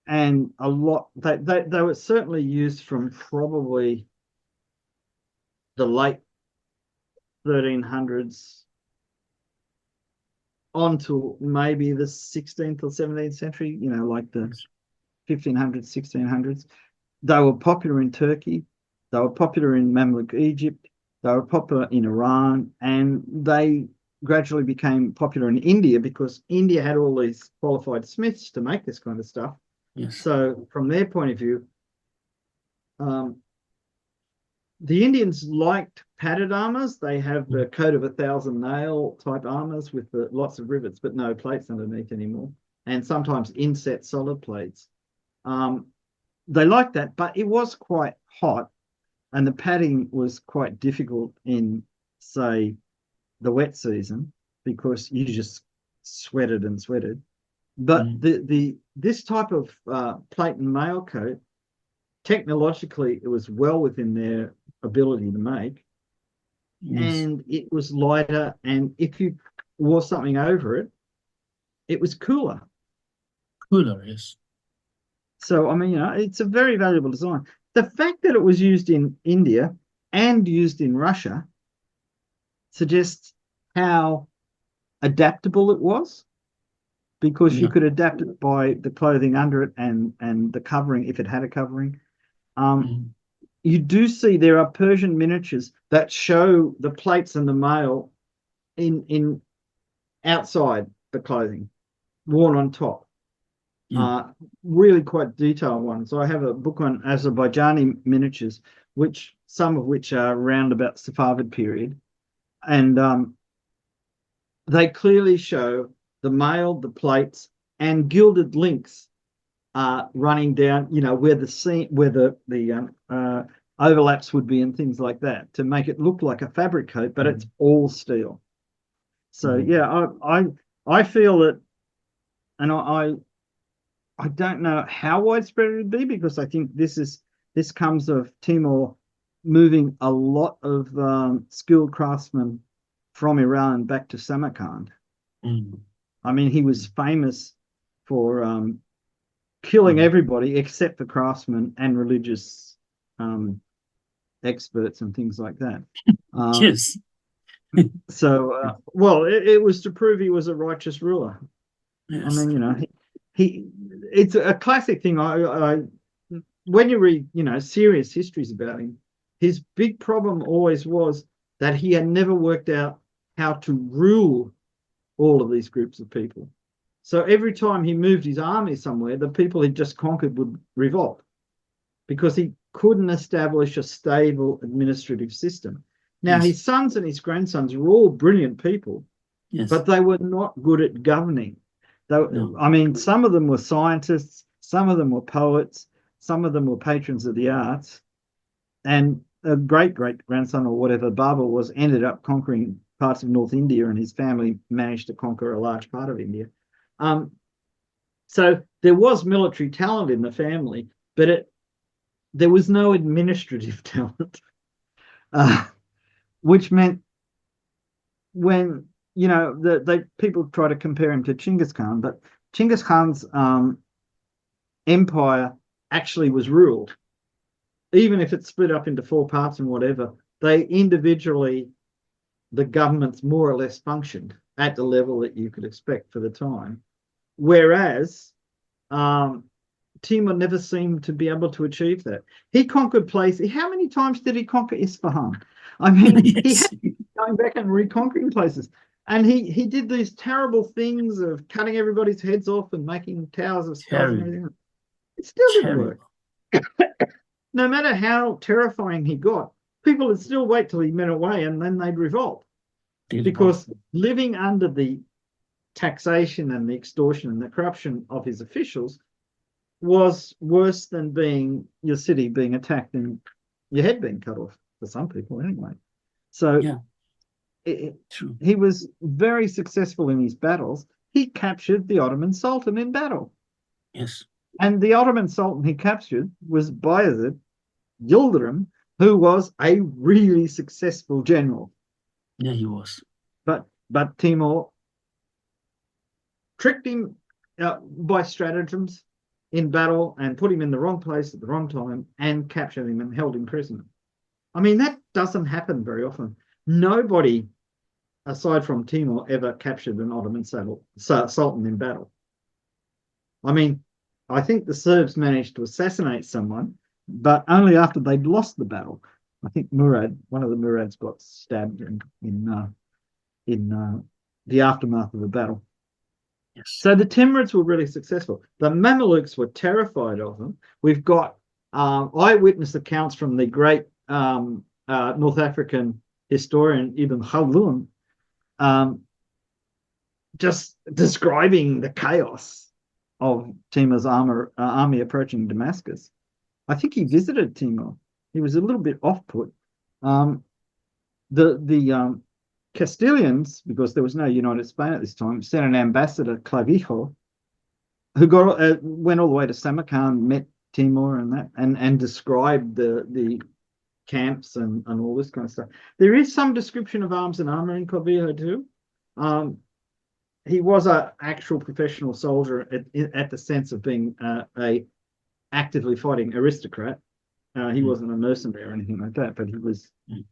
Speaker 2: and a lot they were certainly used from probably the late 1300s on to maybe the 16th or 17th century, like the
Speaker 1: Yes.
Speaker 2: 1500s, 1600s. They were popular in Turkey. They were popular in Mamluk Egypt. They were popular in Iran. And they gradually became popular in India because India had all these qualified smiths to make this kind of stuff.
Speaker 1: Yes.
Speaker 2: So from their point of view, um, the Indians liked padded armors. They have the coat of 1,000 nail type armors with lots of rivets, but no plates underneath anymore. And sometimes inset solid plates. They liked that, but it was quite hot, and the padding was quite difficult in, say, the wet season because you just sweated and sweated. But
Speaker 1: Mm.
Speaker 2: this type of plate and mail coat, technologically, it was well within their ability to make,
Speaker 1: Yes.
Speaker 2: and it was lighter. And if you wore something over it, it was cooler.
Speaker 1: Cooler, yes.
Speaker 2: So, I mean, it's a very valuable design. The fact that it was used in India and used in Russia suggests how adaptable it was, because you
Speaker 1: Yeah.
Speaker 2: could adapt it by the clothing under it and the covering if it had a covering. Um,
Speaker 1: Mm.
Speaker 2: you do see there are Persian miniatures that show the plates and the mail in outside the clothing, worn on top.
Speaker 1: Yeah.
Speaker 2: Uh, Really quite detailed ones. I have a book on Azerbaijani miniatures, which some of which are around about Safavid period, and they clearly show the mail, the plates, and gilded links running down. Where the seam, where the overlaps would be, and things like that, to make it look like a fabric coat, but it's
Speaker 1: Mm.
Speaker 2: all steel. So
Speaker 1: Mm.
Speaker 2: yeah, I feel that, and I don't know how widespread it would be, because I think this comes of Timur moving a lot of skilled craftsmen from Iran back to Samarkand.
Speaker 1: Mm.
Speaker 2: I mean, he was famous for killing
Speaker 1: Mm.
Speaker 2: everybody except the craftsmen and religious um, experts and things like that. Uh,
Speaker 1: Yes.
Speaker 2: well, it was to prove he was a righteous ruler. I
Speaker 1: Yes.
Speaker 2: mean, he it's a classic thing. When you read, serious histories about him, his big problem always was that he had never worked out how to rule all of these groups of people. So every time he moved his army somewhere, the people he just conquered would revolt because he couldn't establish a stable administrative system. Now,
Speaker 1: Yes.
Speaker 2: his sons and his grandsons were all brilliant people,
Speaker 1: Yes.
Speaker 2: but they were not good at governing. They,
Speaker 1: No.
Speaker 2: I mean, some of them were scientists, some of them were poets, some of them were patrons of the arts, and a great great grandson or whatever, Babur, was ended up conquering parts of North India, and his family managed to conquer a large part of India. Um, so there was military talent in the family, but there was no administrative talent, uh, which meant when they people try to compare him to Chinggis Khan, but Chinggis Khan's empire actually was ruled, even if it's split up into four parts and whatever. They individually, the governments more or less functioned at the level that you could expect for the time, whereas um, Timur never seemed to be able to achieve that. He conquered places. How many times did he conquer Isfahan? I mean, he
Speaker 1: Yes.
Speaker 2: had going back and reconquering places. And he did these terrible things of cutting everybody's heads off and making towers of skulls and
Speaker 1: Terrible.
Speaker 2: everything. It still didn't work.
Speaker 1: Terrible.
Speaker 2: No matter how terrifying he got, people would still wait till he went away, and then they'd revolt,
Speaker 1: Did what?
Speaker 2: because living under the taxation and the extortion and the corruption of his officials was worse than being your city being attacked and your head being cut off, for some people anyway. So
Speaker 1: Yeah.
Speaker 2: it,
Speaker 1: True.
Speaker 2: he was very successful in his battles. He captured the Ottoman Sultan in battle.
Speaker 1: Yes.
Speaker 2: And the Ottoman Sultan he captured was Bayezid Yildirim, who was a really successful general.
Speaker 1: Yeah, he was.
Speaker 2: But but Timur tricked him by stratagems in battle and put him in the wrong place at the wrong time and captured him and held him prisoner. I mean, that doesn't happen very often. Nobody, aside from Timur, ever captured an Ottoman sultan in battle. I mean, I think the Serbs managed to assassinate someone, but only after they'd lost the battle. I think Murad, one of the Murads, got stabbed in the aftermath of the battle.
Speaker 1: Yes.
Speaker 2: So the Timurids were really successful. The Mamelukes were terrified of them. We've got eyewitness accounts from the great North African historian Ibn Khaldun, just describing the chaos of Timur's army approaching Damascus. I think he visited Timur. He was a little bit off-put. The Castilians, because there was no united Spain at this time, sent an ambassador, Clavijo, who went all the way to Samarkand, met Timur and described the camps and all this kind of stuff. There is some description of arms and armor in Clavijo too. He was an actual professional soldier at the sense of being a actively fighting aristocrat. He wasn't a mercenary or anything like that, but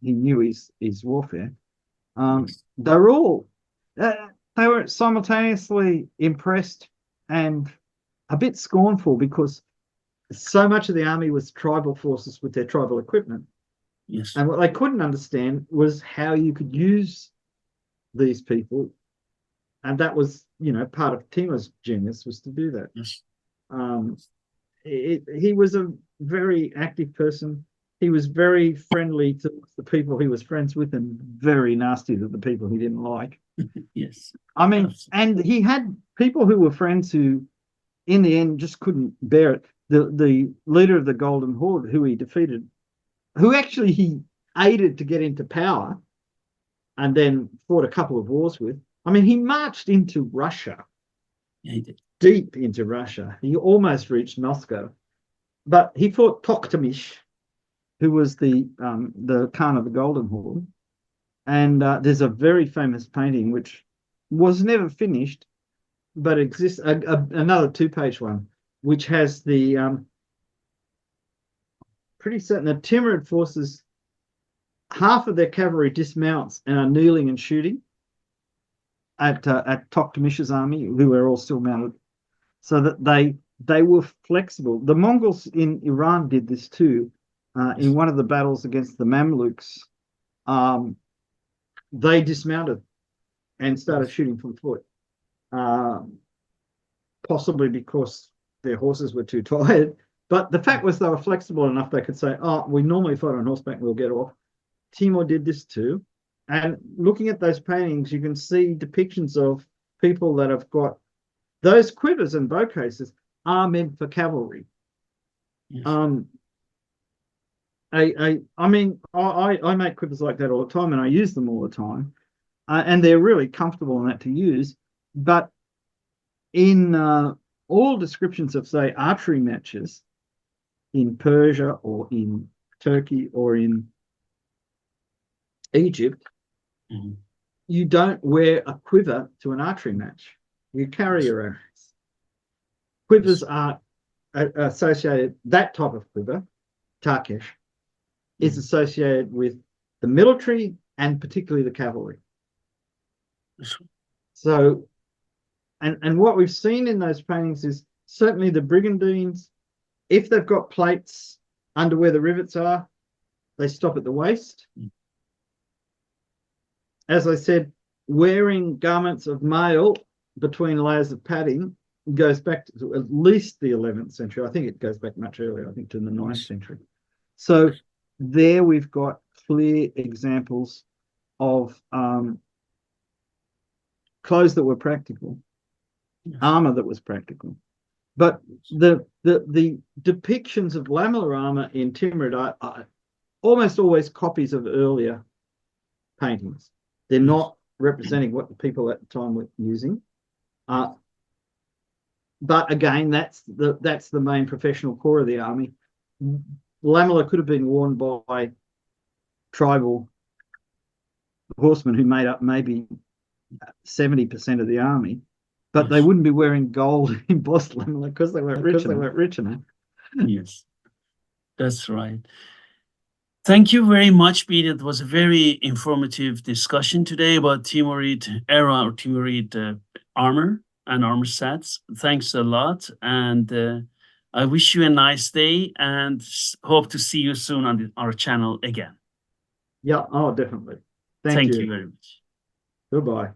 Speaker 2: he knew his warfare. They were simultaneously impressed and a bit scornful because so much of the army was tribal forces with their tribal equipment.
Speaker 1: Yes.
Speaker 2: And what they couldn't understand was how you could use these people. And that was, part of Timur's genius was to do that.
Speaker 1: Yes.
Speaker 2: He was a very active person. He was very friendly to the people he was friends with and very nasty to the people he didn't like.
Speaker 1: Yes.
Speaker 2: I mean, and he had people who were friends who, in the end, just couldn't bear it. The leader of the Golden Horde, who he defeated, who actually he aided to get into power and then fought a couple of wars with. I mean, he marched into Russia.
Speaker 1: Yeah, he did.
Speaker 2: Deep into Russia. He almost reached Moscow. But he fought Toktamish, who was the Khan of the Golden Horde. And there's a very famous painting which was never finished, but exists, another 2-page one, which has the pretty certain the Timurid forces, half of their cavalry dismounts and are kneeling and shooting at Toktamish's army, who were all still mounted, so that they were flexible. The Mongols in Iran did this too. In one of the battles against the Mamluks, they dismounted and started shooting from foot, possibly because their horses were too tired. But the fact was they were flexible enough they could say, oh, we normally fight on horseback, we'll get off. Timur did this too. And looking at those paintings, you can see depictions of people that have got those quivers and bow cases are meant for cavalry.
Speaker 1: Yes.
Speaker 2: I mean, I make quivers like that all the time, and I use them all the time, and they're really comfortable and that to use. But in all descriptions of, say, archery matches in Persia or in Turkey or in Egypt, you don't wear a quiver to an archery match. You carry your arrows. Quivers are associated, that type of quiver, Turkish, is associated with the military and particularly the cavalry. So, and what we've seen in those paintings is certainly the brigandines, if they've got plates under where the rivets are, they stop at the waist. As I said, wearing garments of mail between layers of padding goes back to at least the 11th century. I think it goes back much earlier, I think to the 9th century. So there we've got clear examples of clothes that were practical, armor that was practical. But the depictions of lamellar armor in Timurid are almost always copies of earlier paintings. They're not representing what the people at the time were using. But again, that's the main professional core of the army. Lamellar could have been worn by tribal horsemen who made up maybe 70% of the army, but they
Speaker 1: Yes.
Speaker 2: wouldn't be wearing gold embossed lamellar because they weren't rich enough.
Speaker 1: Yes, that's right. Thank you very much, Pete. It was a very informative discussion today about Timurid era or Timurid armor and armor sets. Thanks a lot. And I wish you a nice day and hope to see you soon on our channel again.
Speaker 2: Yeah, oh, definitely. Thank
Speaker 1: Thank you
Speaker 2: you.
Speaker 1: very much.
Speaker 2: Goodbye.